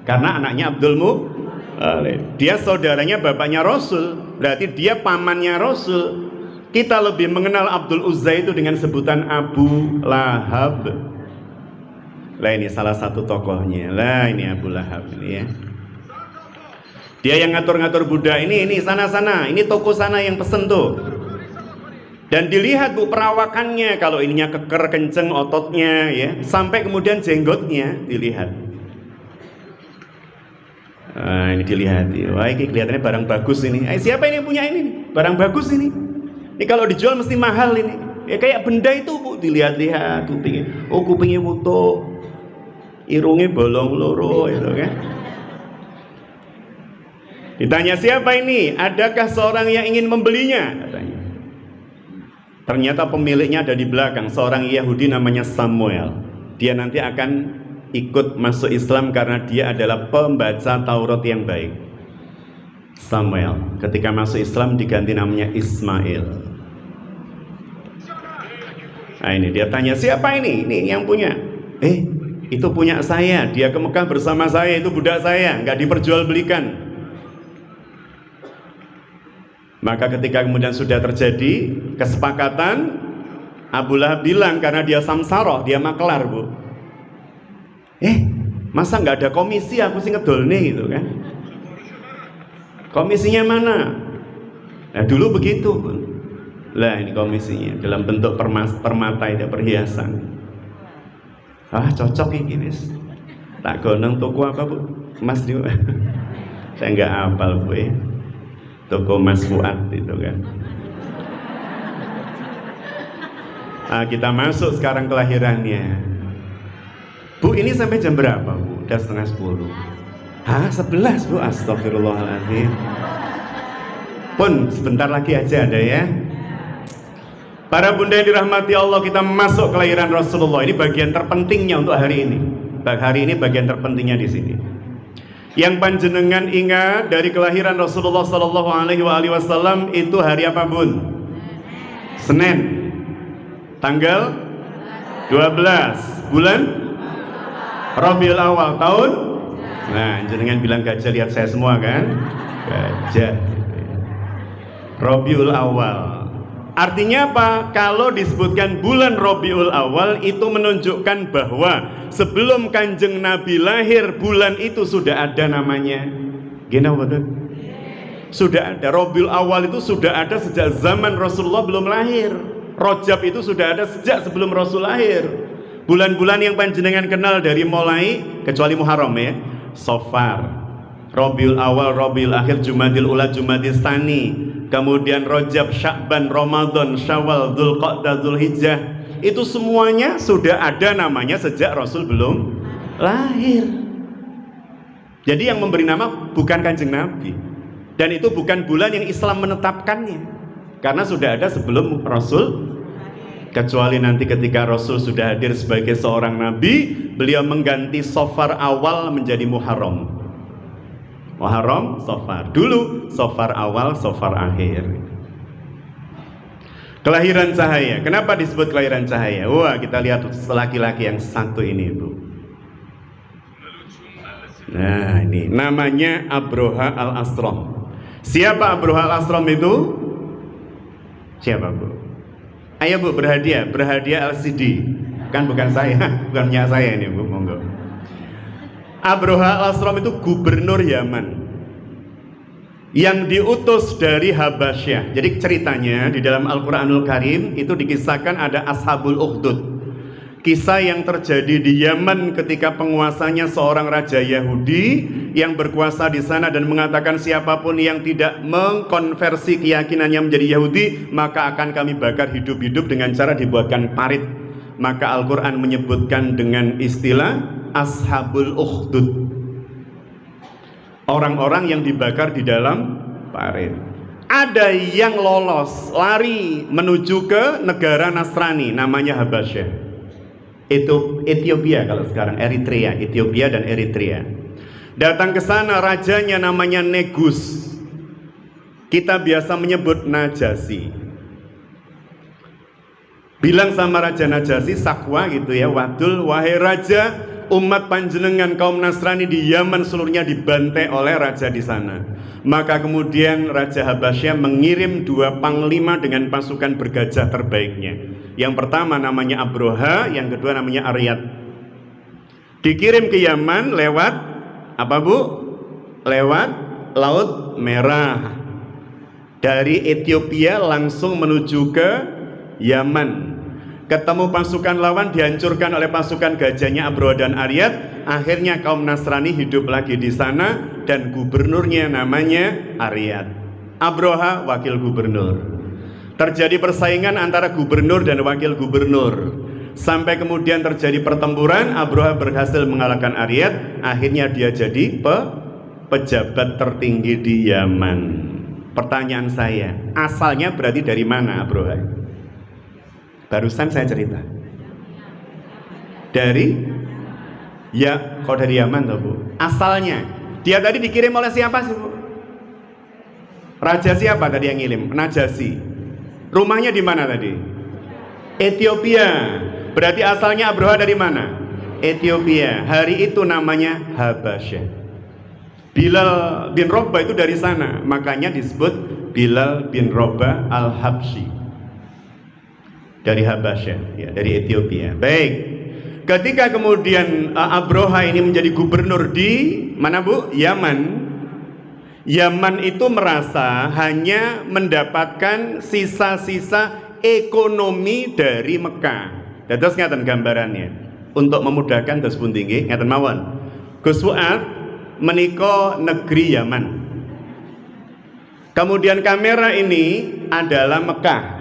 karena anaknya Abdul Muthalib. Dia saudaranya bapaknya Rasul, berarti dia pamannya Rasul. Kita lebih mengenal Abdul Uzza itu dengan sebutan Abu Lahab. Lah ini salah satu tokohnya. Lah ini Abu Lahab ini ya. Dia yang ngatur-ngatur budak ini sana-sana, ini toko sana yang pesen tuh. Dan dilihat Bu perawakannya, kalau ininya keker kenceng ototnya ya, sampai kemudian jenggotnya dilihat. Ini dilihat, wah ini kelihatannya barang bagus ini. Siapa ini yang punya ini? Barang bagus ini. Ini kalau dijual mesti mahal ini. Ya kayak benda itu Bu, dilihat-lihat kupingnya. Oh kupingnya butuh, irungnya bolong loro itu kan. Ditanya siapa ini? Adakah seorang yang ingin membelinya? Katanya. Ternyata pemiliknya ada di belakang, seorang Yahudi namanya Samuel. Dia nanti akan ikut masuk Islam karena dia adalah pembaca Taurat yang baik. Samuel ketika masuk Islam diganti namanya Ismail. Nah ini dia tanya siapa ini? Ini yang punya. Itu punya saya. Dia ke Mekah bersama saya, itu budak saya, nggak diperjualbelikan. Maka ketika kemudian sudah terjadi kesepakatan, Abu Lahab bilang karena dia samsaroh, dia maklar Bu. Masa nggak ada komisi, aku sih ngedol nih gitu kan. Komisinya mana? Nah dulu begitu Bu. Lah ini komisinya dalam bentuk permata itu perhiasan. Cocok ini guys. Tak gonang toko apa Bu? Mas juga. Saya nggak hafal Bu ya. Toko Mas Fuad itu kan. Kita masuk sekarang kelahirannya. Bu ini sampai jam berapa Bu? Udah 9:30. 11 Bu, astagfirullahaladzim. Pun sebentar lagi aja ada ya. Para bunda yang dirahmati Allah, kita masuk kelahiran Rasulullah. Ini bagian terpentingnya untuk hari ini. Hari ini bagian terpentingnya di sini. Yang panjenengan ingat dari kelahiran Rasulullah Sallallahu Alaihi Wasallam itu hari apa Bun? Senin. Tanggal 12 bulan Rabiul Awal tahun Nah, jenengan bilang gajah lihat saya semua kan? Gajah. Rabiul Awal. Artinya apa? Kalau disebutkan bulan Rabiul Awal itu menunjukkan bahwa sebelum Kanjeng Nabi lahir, bulan itu sudah ada namanya. Gini betul? Sudah ada. Rabiul Awal itu sudah ada sejak zaman Rasulullah belum lahir. Rajab itu sudah ada sejak sebelum Rasul lahir. Bulan-bulan yang panjenengan kenal dari mulai, kecuali Muharram ya, Safar, Rabiul Awal, Rabiul Akhir, Jumadil Ula, Jumadil Tsani, kemudian Rajab, Sya'ban, Ramadan, Syawal, Dzulqa'dah, Dzulhijjah, itu semuanya sudah ada namanya sejak Rasul belum lahir. Jadi yang memberi nama bukan Kanjeng Nabi, dan itu bukan bulan yang Islam menetapkannya, karena sudah ada sebelum Rasul. Kecuali nanti ketika Rasul sudah hadir sebagai seorang Nabi, beliau mengganti Safar awal menjadi Muharram. Muharram, Safar. Dulu Safar awal, Safar akhir. Kelahiran cahaya. Kenapa disebut kelahiran cahaya? Wah, kita lihat laki-laki yang satu ini, Bu. Nah, ini namanya Abroha al-Asram. Siapa Abroha al-Asram itu? Siapa, Bu? Ayo Bu, berhadiah LCD. Kan bukan saya, bukan punya saya ini, Bu, monggo. Abroha al-Asram itu gubernur Yaman yang diutus dari Habasyah. Jadi ceritanya di dalam Al-Quranul Karim itu dikisahkan ada Ashabul Ukhdud, kisah yang terjadi di Yaman ketika penguasanya seorang raja Yahudi yang berkuasa di sana dan mengatakan siapapun yang tidak mengkonversi keyakinannya menjadi Yahudi maka akan kami bakar hidup-hidup dengan cara dibuatkan parit. Maka Al-Quran menyebutkan dengan istilah Ashabul Ukhdud, orang-orang yang dibakar di dalam parit. Ada yang lolos, lari menuju ke negara Nasrani namanya Habasyah. Itu Ethiopia kalau sekarang, Eritrea, Ethiopia dan Eritrea. Datang ke sana rajanya namanya Negus. Kita biasa menyebut Najasyi. Bilang sama Raja Najasyi, Sakwa gitu ya, wadul, wahai raja, umat panjenengan kaum Nasrani di Yaman seluruhnya dibantai oleh raja di sana. Maka kemudian Raja Habasyah mengirim 2 panglima dengan pasukan bergajah terbaiknya. Yang pertama namanya Abroha, yang kedua namanya Aryad. Dikirim ke Yaman lewat apa, Bu? Lewat Laut Merah. Dari Ethiopia langsung menuju ke Yaman. Ketemu pasukan lawan, dihancurkan oleh pasukan gajahnya Abroha dan Aryad. Akhirnya kaum Nasrani hidup lagi di sana dan gubernurnya namanya Aryad. Abroha wakil gubernur. Terjadi persaingan antara gubernur dan wakil gubernur. Sampai kemudian terjadi pertempuran, Abroha berhasil mengalahkan Aryad. Akhirnya dia jadi pejabat tertinggi di Yaman. Pertanyaan saya, asalnya berarti dari mana Abroha? Barusan saya cerita dari ya, kok dari Yaman toh, Bu? Asalnya dia tadi dikirim oleh siapa sih, Bu? Raja siapa tadi yang ngirim? Najasyi. Rumahnya di mana tadi? Ethiopia. Berarti asalnya Abroha dari mana? Ethiopia. Hari itu namanya Habasyah. Bilal bin Rabah itu dari sana, makanya disebut Bilal bin Rabah al-Habsyi. Dari Habasyah, ya, dari Ethiopia. Baik. Ketika kemudian Abroha ini menjadi gubernur di mana, Bu? Yaman. Yaman itu merasa hanya mendapatkan sisa-sisa ekonomi dari Mekah. Terus ngeten gambarannya. Untuk memudahkan terus pun tinggi, ngeten mawon. Gus Fuad menika negeri Yaman. Kemudian kamera ini adalah Mekah.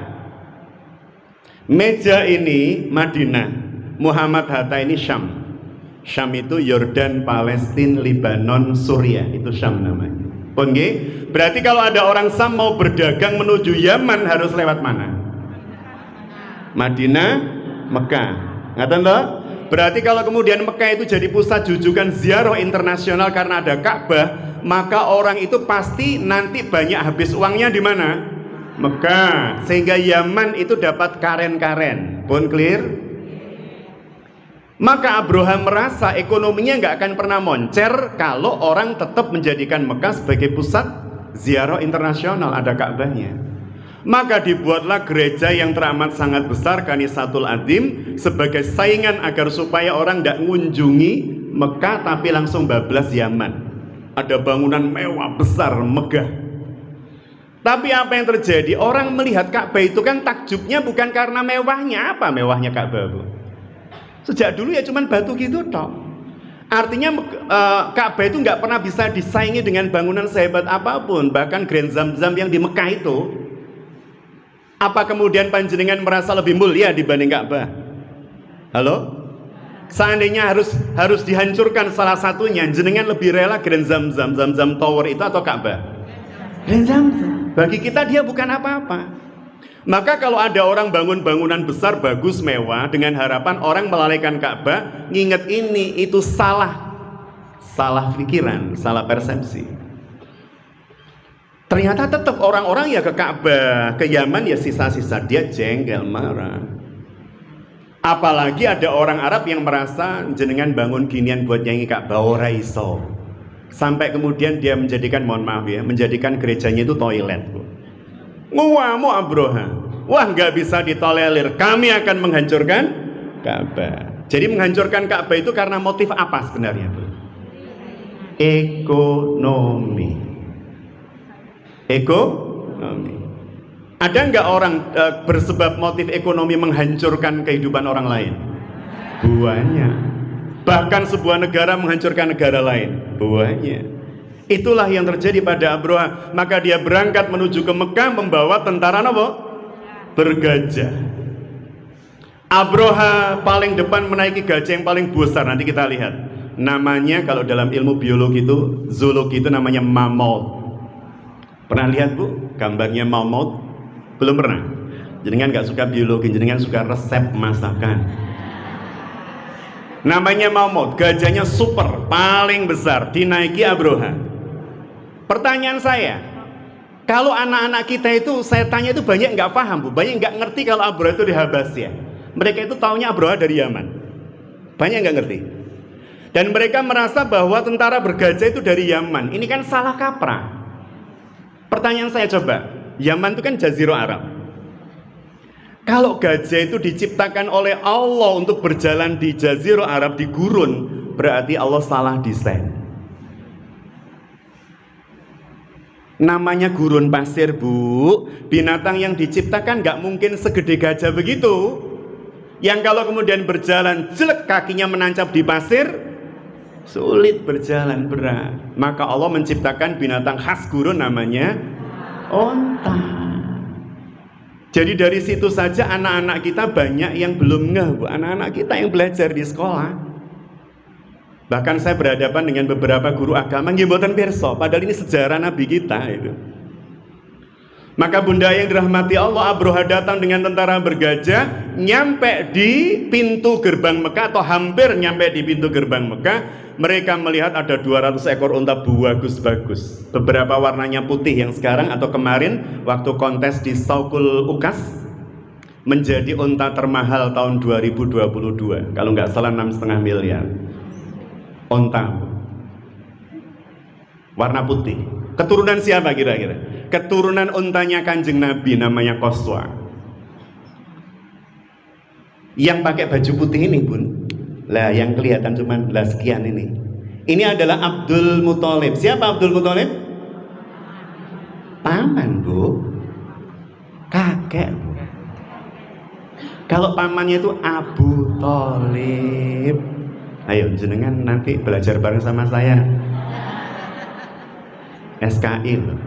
Meja ini Madinah, Muhammad Hatta ini Syam. Syam itu Yordan, Palestina, Lebanon, Suriah, itu Syam namanya. Oke, berarti kalau ada orang Syam mau berdagang menuju Yaman harus lewat mana? Madinah, Mekah. Ngaten toh? Berarti kalau kemudian Mekah itu jadi pusat jujukan ziarah internasional karena ada Ka'bah, maka orang itu pasti nanti banyak habis uangnya di mana? Mekah, sehingga Yaman itu dapat karen-karen. Pun clear? Maka Abraha merasa ekonominya nggak akan pernah moncer kalau orang tetap menjadikan Mekah sebagai pusat ziarah internasional, ada Ka'bahnya. Maka dibuatlah gereja yang teramat sangat besar, Kanisatul Adim, sebagai saingan agar supaya orang tidak mengunjungi Mekah tapi langsung bablas Yaman. Ada bangunan mewah besar, megah. Tapi apa yang terjadi? Orang melihat Ka'bah itu kan takjubnya bukan karena mewahnya. Apa mewahnya Ka'bah, Bu? Sejak dulu ya cuman batu gitu toh. Artinya Ka'bah itu nggak pernah bisa disaingi dengan bangunan sehebat apapun. Bahkan Grand Zamzam yang di Mekah itu, apa kemudian panjenengan merasa lebih mulia dibanding Ka'bah? Halo? Seandainya harus dihancurkan salah satunya, jenengan lebih rela Grand Zamzam, Zamzam Tower itu atau Ka'bah? Grand Zamzam. Bagi kita dia bukan apa-apa. Maka kalau ada orang bangun bangunan besar, bagus, mewah, dengan harapan orang melalaikan Ka'bah, nginget ini, itu salah pikiran, salah persepsi. Ternyata tetap orang-orang ya ke Ka'bah, ke Yaman ya sisa-sisa, dia jengkel, marah. Apalagi ada orang Arab yang merasa jenengan bangun ginian buat nyanyi Ka'bah ora iso. Sampai kemudian dia menjadikan, mohon maaf ya, menjadikan gerejanya itu toilet. Nguwamu Abraha, wah nggak bisa ditolerir, kami akan menghancurkan Ka'bah. Jadi menghancurkan Ka'bah itu karena motif apa sebenarnya, Bu? Ekonomi. Ada nggak orang bersebab motif ekonomi menghancurkan kehidupan orang lain? Banyak. Bahkan sebuah negara menghancurkan negara lain. Banyak. Itulah yang terjadi pada Abraha. Maka dia berangkat menuju ke Mekah membawa tentara apa? Bergajah. Abraha paling depan menaiki gajah yang paling besar. Nanti kita lihat. Namanya kalau dalam ilmu biologi itu, zoologi itu namanya mammoth. Pernah lihat, Bu, gambarnya mammoth? Belum pernah? Jenengan nggak suka biologi, jenengan suka resep masakan. Namanya mammoth, gajahnya super, paling besar, dinaiki Abraha. Pertanyaan saya, kalau anak-anak kita itu, saya tanya itu banyak nggak paham, Bu, banyak nggak ngerti kalau Abraha itu di Habasya. Mereka itu taunya Abraha dari Yaman. Banyak nggak ngerti. Dan mereka merasa bahwa tentara bergajah itu dari Yaman. Ini kan salah kaprah. Pertanyaan saya coba, Yaman itu kan Jazirah Arab. Kalau gajah itu diciptakan oleh Allah untuk berjalan di Jazirah Arab, di gurun, berarti Allah salah desain. Namanya gurun pasir, Bu. Binatang yang diciptakan nggak mungkin segede gajah begitu. Yang kalau kemudian berjalan jelek, kakinya menancap di pasir, sulit berjalan, berat. Maka Allah menciptakan binatang khas gurun namanya onta. Jadi dari situ saja anak-anak kita banyak yang belum ngeh, Bu. Anak-anak kita yang belajar di sekolah. Bahkan saya berhadapan dengan beberapa guru agama nggih mboten pirsa, padahal ini sejarah Nabi kita itu. Maka bunda yang dirahmati Allah, Abraha datang dengan tentara bergajah, nyampe di pintu gerbang Mekah atau hampir nyampe di pintu gerbang Mekah. Mereka melihat ada 200 ekor unta bagus-bagus. Beberapa warnanya putih yang sekarang atau kemarin waktu kontes di Saukul Ukas menjadi unta termahal tahun 2022. Kalau nggak salah 6,5 miliar. Onta warna putih. Keturunan siapa kira-kira? Keturunan untanya Kanjeng Nabi, namanya Qaswa. Yang pakai baju putih ini, Bun, lah yang kelihatan cuman lah sekian ini. Ini adalah Abdul Muthalib. Siapa Abdul Muthalib? Paman, Bu. Kakek, Bu. Kalau pamannya itu Abu Thalib. Ayo jenengan nanti belajar bareng sama saya. SKI loh.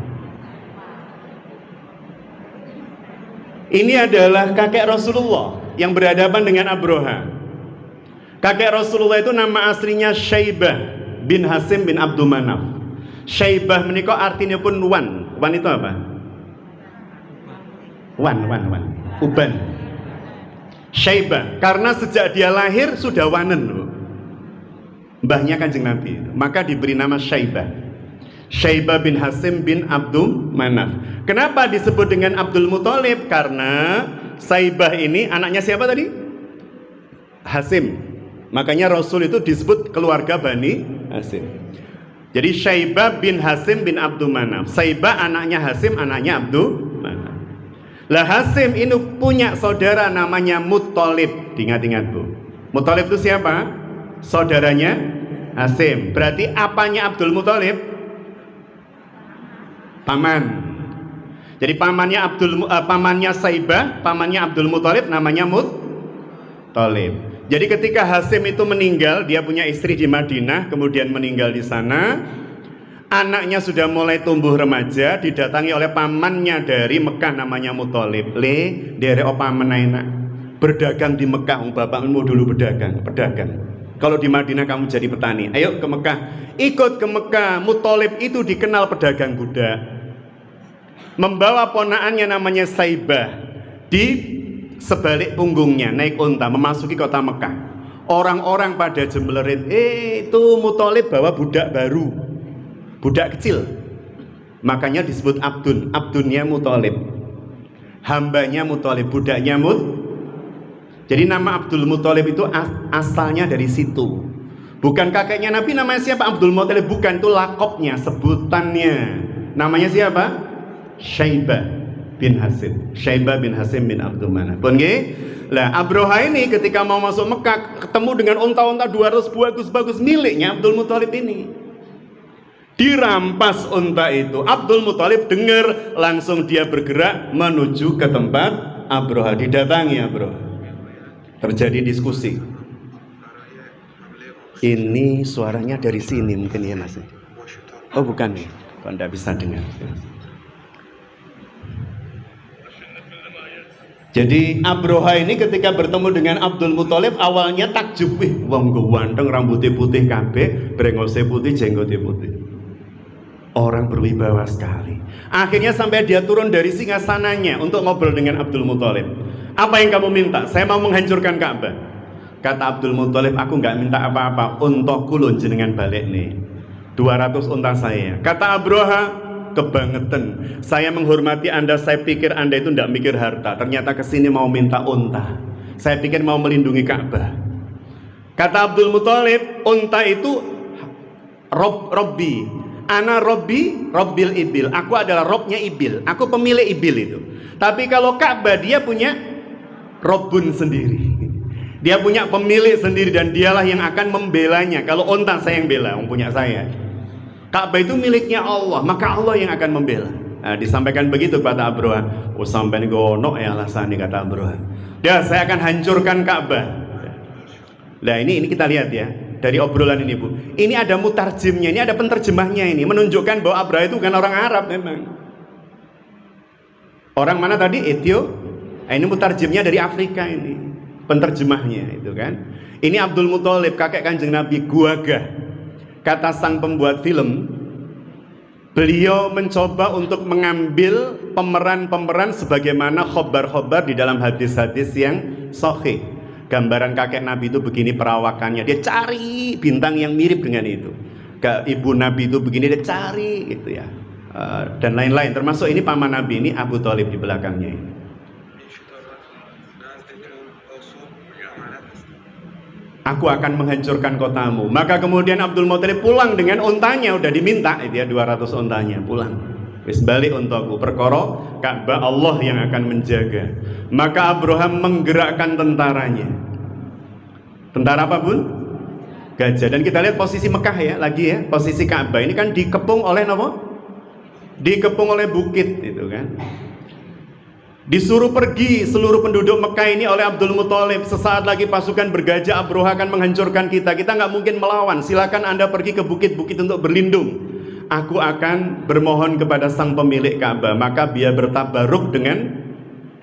Ini adalah kakek Rasulullah yang berhadapan dengan Abraha. Kakek Rasulullah itu nama aslinya Syaibah bin Hasim bin Abdul Manaf. Syaibah menikah artinya pun wan. Wan itu apa? Wan. Uban. Syaibah karena sejak dia lahir sudah wanen loh. Mbahnya Kanjeng Nabi, maka diberi nama Syaibah. Syaibah bin Hasim bin Abdul Manaf. Kenapa disebut dengan Abdul Muthalib? Karena Syaibah ini anaknya siapa tadi? Hasim. Makanya Rasul itu disebut keluarga Bani Hasim. Jadi Syaibah bin Hasim bin Abdul Manaf. Syaibah anaknya Hasim, anaknya Abdul Manaf. Lah Hasim ini punya saudara namanya Muttalib. Diingat-ingat Bu. Muttalib itu siapa? Saudaranya Hasim. Berarti apanya Abdul Muttalib? Paman. Jadi pamannya Syaibah, pamannya Abdul Muttalib namanya Muttalib. Jadi ketika Hasim itu meninggal, dia punya istri di Madinah, kemudian meninggal di sana. Anaknya sudah mulai tumbuh remaja, didatangi oleh pamannya dari Mekah namanya Muttalib. Dari paman enak. Berdagang di Mekah, bapakmu dulu pedagang. Kalau di Madinah kamu jadi petani. Ayo ke Mekah. Ikut ke Mekah. Muttalib itu dikenal pedagang budak. Membawa ponaannya namanya Syaibah di sebalik punggungnya, naik unta memasuki kota Mekah. Orang-orang pada jembelerit, itu Muttalib bawa budak baru, budak kecil. Makanya disebut Abdun, Abdunnya Muttalib, hambanya Muttalib, budaknya Jadi nama Abdul Muttalib itu asalnya dari situ. Bukan kakeknya Nabi namanya siapa? Abdul Muttalib, bukan, itu lakopnya, sebutannya. Namanya siapa? Syaibah bin Hasim. Syaibah bin Hasim bin Abdul Manaf. Lah Abroha ini ketika mau masuk Mekah ketemu dengan unta-unta 200 bagus-bagus miliknya Abdul Muttalib ini. Dirampas unta itu. Abdul Muttalib dengar, langsung dia bergerak menuju ke tempat Abroha. Didatangi Abroha. Terjadi diskusi. Ini suaranya dari sini mungkin ya Mas. Oh bukan nih, kok tidak bisa dengar. Jadi Abroha ini ketika bertemu dengan Abdul Muttalib awalnya takjub, wong ganteng, rambutnya putih kabeh, brengose putih, jenggotnya putih. Orang berwibawa sekali. Akhirnya sampai dia turun dari singgasananya untuk ngobrol dengan Abdul Muttalib. Apa yang kamu minta? Saya mau menghancurkan Ka'bah. Kata Abdul Muttalib, aku nggak minta apa-apa, unta kulun jenengan balik nih. 200 unta saya. Kata Abroha, kebangetan, saya menghormati Anda, saya pikir Anda itu tidak mikir harta, ternyata kesini mau minta unta, saya pikir mau melindungi Ka'bah. Kata Abdul Muttalib, unta itu Robbi, ana Robbi, Robbil ibil, aku adalah Robnya ibil, aku pemilik ibil itu. Tapi kalau Ka'bah dia punya Robbun sendiri, dia punya pemilik sendiri dan dialah yang akan membelanya. Kalau unta saya yang bela, yang punya saya. Ka'bah itu miliknya Allah, maka Allah yang akan membela. Nah, disampaikan begitu kepada Abroha. Oh sampai gono ya alasan kata Abroha. Ya saya akan hancurkan Ka'bah. Nah ini kita lihat ya dari obrolan ini Bu. Ini ada mutarjimnya, ini ada penterjemahnya ini menunjukkan bahwa Abroha itu bukan orang Arab memang. Orang mana tadi? Etio. Nah, ini mutarjimnya dari Afrika ini. Penterjemahnya itu kan. Ini Abdul Muttalib kakek Kanjeng Nabi Guagah. Kata sang pembuat film, beliau mencoba untuk mengambil pemeran-pemeran sebagaimana khobar-khobar di dalam hadis-hadis yang sahih. Gambaran kakek Nabi itu begini perawakannya, dia cari bintang yang mirip dengan itu. Ibu Nabi itu begini, dia cari gitu ya. Dan lain-lain, termasuk ini paman Nabi, ini Abu Thalib di belakangnya ini. Aku akan menghancurkan kotamu. Maka kemudian Abdul Muttalib pulang dengan untanya, udah diminta itu ya 200 untanya, pulang. Wis balik untaku, perkara Ka'bah Allah yang akan menjaga. Maka Abraham menggerakkan tentaranya. Tentara apa Bun? Gajah. Dan kita lihat posisi Mekah ya, lagi ya, posisi Ka'bah ini kan dikepung oleh apa? Dikepung oleh bukit itu kan. Disuruh pergi seluruh penduduk Mekah ini oleh Abdul Muttalib. Sesaat lagi pasukan bergajah Abroha akan menghancurkan kita. Kita nggak mungkin melawan. Silakan Anda pergi ke bukit-bukit untuk berlindung. Aku akan bermohon kepada sang pemilik Ka'bah. Maka dia bertabaruk dengan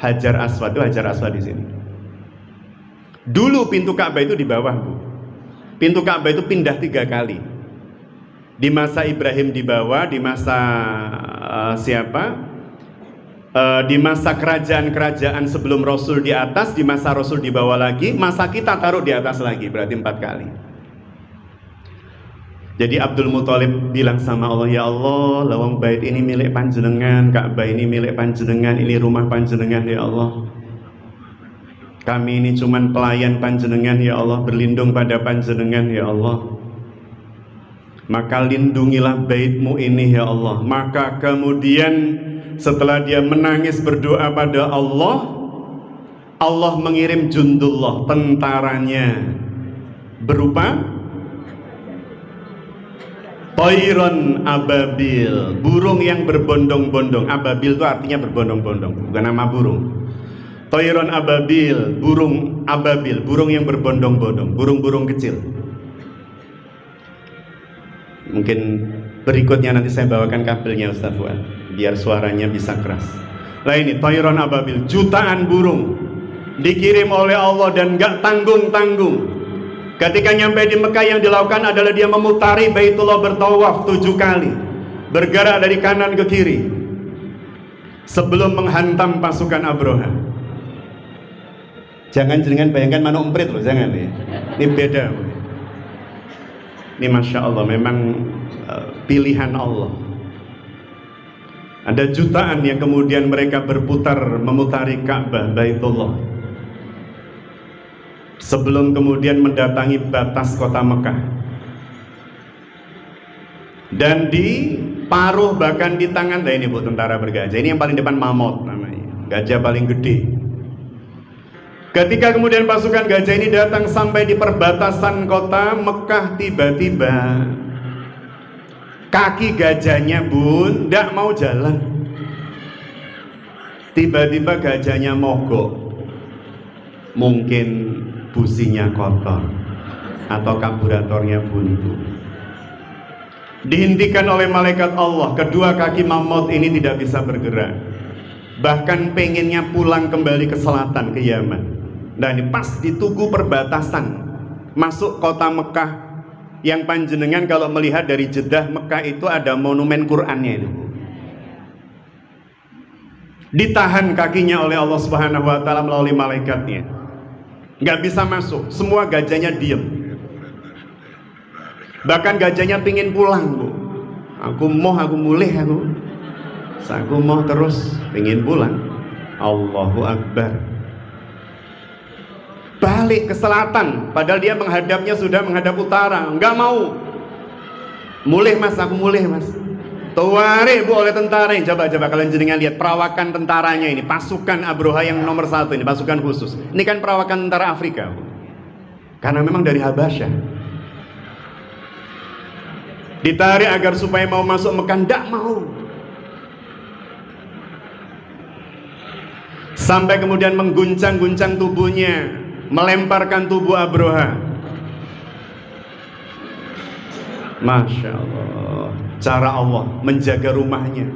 Hajar Aswad. Itu Hajar Aswad di sini. Dulu pintu Ka'bah itu di bawah Bu. Pintu Ka'bah itu pindah 3 kali. Di masa Ibrahim di bawah, di masa di masa kerajaan-kerajaan sebelum Rasul di atas, di masa Rasul di bawah lagi, masa kita taruh di atas lagi, berarti 4 kali. Jadi Abdul Muttalib bilang sama Allah, ya Allah, lawang bait ini milik panjenengan, Ka'bah ini milik panjenengan, ini rumah panjenengan ya Allah. Kami ini cuman pelayan panjenengan ya Allah, berlindung pada panjenengan ya Allah. Maka lindungilah bait-Mu ini ya Allah. Maka kemudian setelah dia menangis berdoa pada Allah, Allah mengirim jundullah, tentaranya, berupa Tayron ababil, burung yang berbondong-bondong. Ababil itu artinya berbondong-bondong, bukan nama burung. Tayron ababil, burung ababil, burung yang berbondong-bondong, burung-burung kecil. Mungkin berikutnya nanti saya bawakan kabelnya Ustaz Fuad, biar suaranya bisa keras. Nah ini Tayron ababil, jutaan burung dikirim oleh Allah dan gak tanggung-tanggung. Ketika nyampe di Mekah, yang dilakukan adalah dia memutari Baitullah, bertawaf 7 kali, bergerak dari kanan ke kiri sebelum menghantam pasukan Abroha. Jangan bayangkan manuk emprit loh, jangan ya. Ini beda. Ini Masya Allah, memang pilihan Allah. Ada jutaan yang kemudian mereka berputar memutari Ka'bah, Baitullah, sebelum kemudian mendatangi batas kota Mekah. Dan di paruh, bahkan di tangan, nah ini Bu, tentara bergajah. Ini yang paling depan mamut namanya, gajah paling gede. Ketika kemudian pasukan gajah ini datang sampai di perbatasan kota Mekah, tiba-tiba kaki gajahnya Bun tidak mau jalan. Tiba-tiba gajahnya mogok. Mungkin businya kotor atau karburatornya buntu. Dihentikan oleh malaikat Allah. Kedua kaki mamut ini tidak bisa bergerak, bahkan pengennya pulang kembali ke selatan, ke Yaman. Nah ini pas di tugu perbatasan masuk kota Mekah, yang panjenengan kalau melihat dari Jeddah Mekah itu ada monumen Qur'annya itu. Ditahan kakinya oleh Allah Subhanahu wa Ta'ala melalui malaikatnya, nggak bisa masuk. Semua gajahnya diem, bahkan gajahnya pingin pulang Bu. Aku mau terus pingin pulang. Allahu Akbar. Balik ke selatan, padahal dia menghadapnya sudah menghadap utara, nggak mau. Mulih mas, aku mulih mas. Tuare Bu oleh tentara ini. Coba kalian jenengan lihat perawakan tentaranya ini, pasukan Abroha yang nomor 1 ini, pasukan khusus. Ini kan perawakan tentara Afrika Bu, karena memang dari Habasyah. Ditarik agar supaya mau masuk Mekah, tidak mau. Sampai kemudian mengguncang-guncang tubuhnya, melemparkan tubuh Abroha. Masya Allah, cara Allah menjaga rumahnya.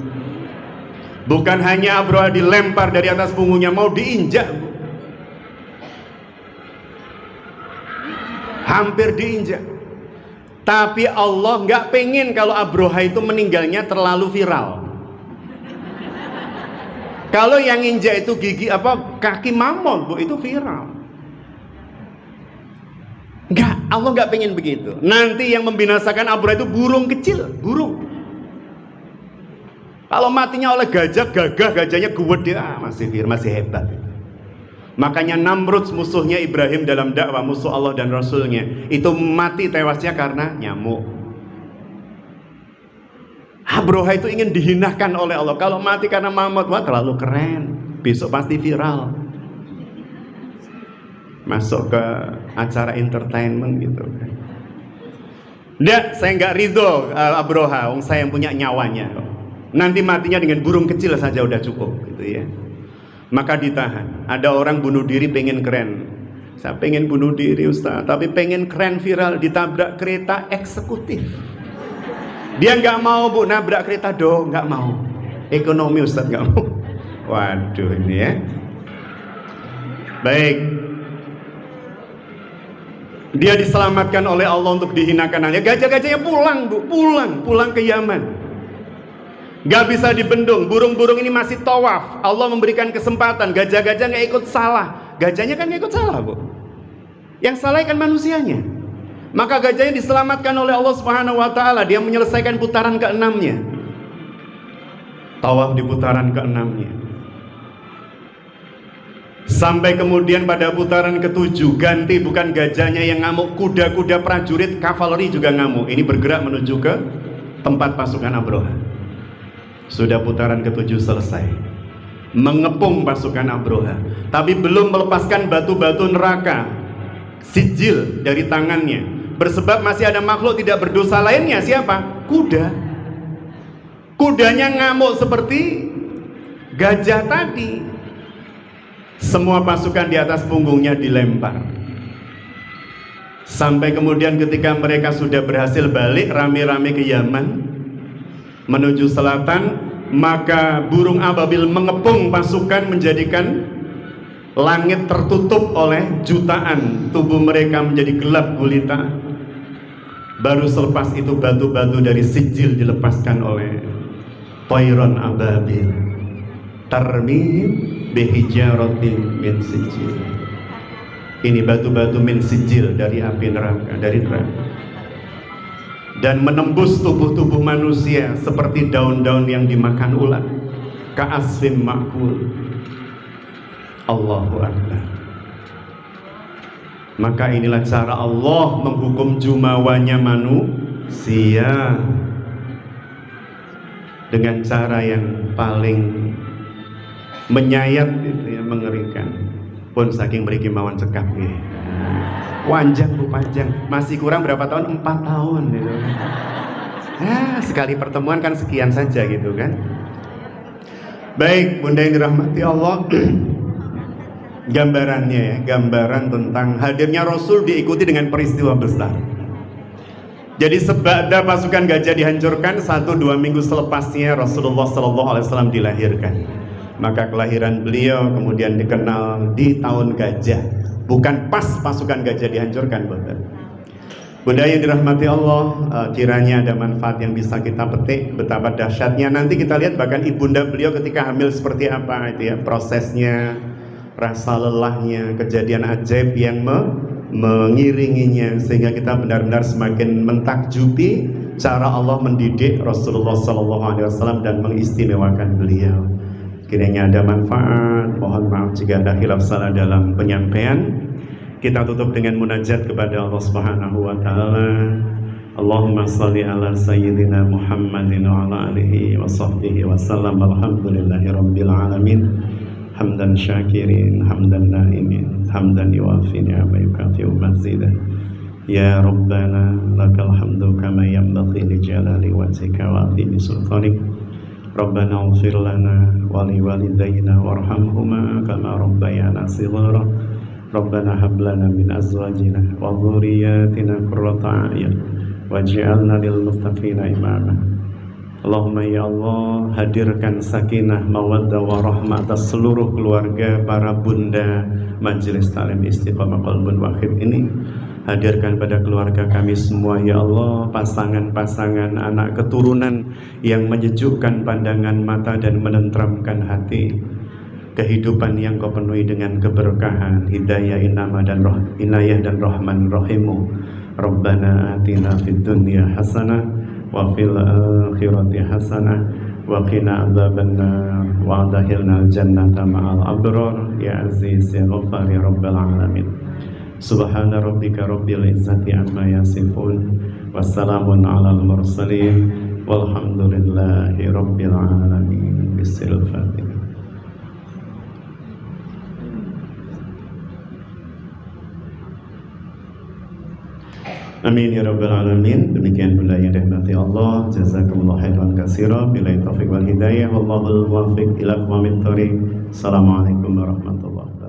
Bukan hanya Abroha dilempar dari atas punggungnya, mau diinjak, hampir diinjak. Tapi Allah nggak pengen kalau Abroha itu meninggalnya terlalu viral. Kalau yang injak itu kaki mamut Bu, itu viral. Enggak, Allah nggak pengen begitu. Nanti yang membinasakan Abroha itu burung kecil, burung. Kalau matinya oleh gajah, gajahnya gede, masih hebat. Makanya Namrud, musuhnya Ibrahim dalam dakwah, musuh Allah dan Rasulnya, itu mati tewasnya karena nyamuk. Abroha itu ingin dihinakan oleh Allah. Kalau mati karena mamut, wah terlalu keren, besok pasti viral, masuk ke acara entertainment gitu kan. Nggak, saya nggak ridho Abroha, saya yang punya nyawanya. Nanti matinya dengan burung kecil saja udah cukup gitu ya. Maka ditahan. Ada orang bunuh diri pengen keren. Saya pengen bunuh diri Ustaz, tapi pengen keren viral, ditabrak kereta eksekutif. Dia nggak mau Bu, nabrak kereta dong, nggak mau. Ekonomi Ustaz nggak mau. Waduh ini ya. Baik. Dia diselamatkan oleh Allah untuk dihinakan hanya. Gajah-gajahnya pulang Bu, pulang ke Yaman. Gak bisa dibendung, burung-burung ini masih tawaf. Allah memberikan kesempatan, gajah-gajah gak ikut salah. Gajahnya kan gak ikut salah Bu, yang salah kan manusianya. Maka gajahnya diselamatkan oleh Allah Subhanahu wa Ta'ala. Dia menyelesaikan putaran ke-6-nya, tawaf di putaran ke-6-nya. Sampai kemudian pada putaran ke-7 ganti, bukan gajahnya yang ngamuk, kuda-kuda prajurit kavaleri juga ngamuk. Ini bergerak menuju ke tempat pasukan Abroha. Sudah putaran ke-7 selesai, mengepung pasukan Abroha, tapi belum melepaskan batu-batu neraka, sijil dari tangannya, bersebab masih ada makhluk tidak berdosa lainnya. Siapa? Kuda. Kudanya ngamuk seperti gajah tadi. Semua pasukan di atas punggungnya dilempar. Sampai kemudian ketika mereka sudah berhasil balik rame-rame ke Yaman menuju selatan, maka burung ababil mengepung pasukan, menjadikan langit tertutup oleh jutaan, tubuh mereka menjadi gelap gulita. Baru selepas itu batu-batu dari sijil dilepaskan oleh Tayron ababil, tarmihim bihijaratin min sijil. Ini batu-batu min sijil dari api neraka, dari neraka, dan menembus tubuh-tubuh manusia seperti daun-daun yang dimakan ulat, ka'asfim ma'kul. Allahu Akbar. Maka inilah cara Allah menghukum jumawanya manusia, dengan cara yang paling menyayat itu ya, mengerikan. Pun saking mriki mawon cekap nggih. Wanjang Bu panjang, masih kurang berapa tahun? 4 tahun gitu. Sekali pertemuan kan sekian saja gitu kan. Baik, Bunda yang dirahmati Allah. Gambarannya ya, gambaran tentang hadirnya Rasul diikuti dengan peristiwa besar. Jadi sebada pasukan gajah dihancurkan, 1-2 minggu selepasnya Rasulullah SAW dilahirkan. Maka kelahiran beliau kemudian dikenal di tahun gajah, bukan pas pasukan gajah dihancurkan. Bunda yang dirahmati Allah, kiranya ada manfaat yang bisa kita petik betapa dahsyatnya. Nanti kita lihat bahkan ibunda beliau ketika hamil seperti apa itu ya, prosesnya, rasa lelahnya, kejadian ajaib yang mengiringinya, sehingga kita benar-benar semakin mentakjubi cara Allah mendidik Rasulullah SAW dan mengistimewakan beliau. Kiranya ada manfaat. Mohon maaf jika ada khilaf salah dalam penyampaian. Kita tutup dengan munajat kepada Allah Subhanahu wa taala. Allahumma shalli ala sayyidina Muhammadin wa ala alihi wa sahbihi wa sallam. Alhamdulillahirabbil alamin. Hamdan syakirin, hamdan naimin, hamdan yuwafi ni'ama yukafi'u mazidah. Ya Rabbana lakal hamdu kama yanbaghi li jalali wajhika wa 'azimi sultanik. Rabbana ighfir lana wa li walidayna warhamhuma kama rabbayana shighara. Rabbana hab lana min azwajina wa dhurriyyatina qurrata a'yun waj'alna lil muttaqina imama. Allahumma ya Allah, hadirkan sakinah, mawaddah, warahmah atas seluruh keluarga para bunda Majelis Ta'lim Istiqomah Qalbun Wahid ini. Hadirkan pada keluarga kami semua ya Allah, pasangan-pasangan, anak keturunan yang menyejukkan pandangan mata dan menenteramkan hati. Kehidupan yang kau penuhi dengan keberkahan, hidayah, inayah dan rahman rahimu. Rabbana atina fid dunya hasanah wa fil akhirati hasanah wa qina adzabannar wa adkhilnal jannata ma'al abrar ya aziz ya ghafar ya rabbal alamin. Subhana rabbika rabbil izzati amma yasifun, wassalamun alal mursalin, walhamdulillahi rabbil alamin. Bismillahil Fatihah. Amin ya rabbal alamin. Demikian pula yang dirahmati Allah. Jazakumullah khairan katsira. Billahi taufiq wal hidayah. Wallahul muwaffiq ila aqwamit thoriq. Assalamualaikum warahmatullahi wabarakatuh.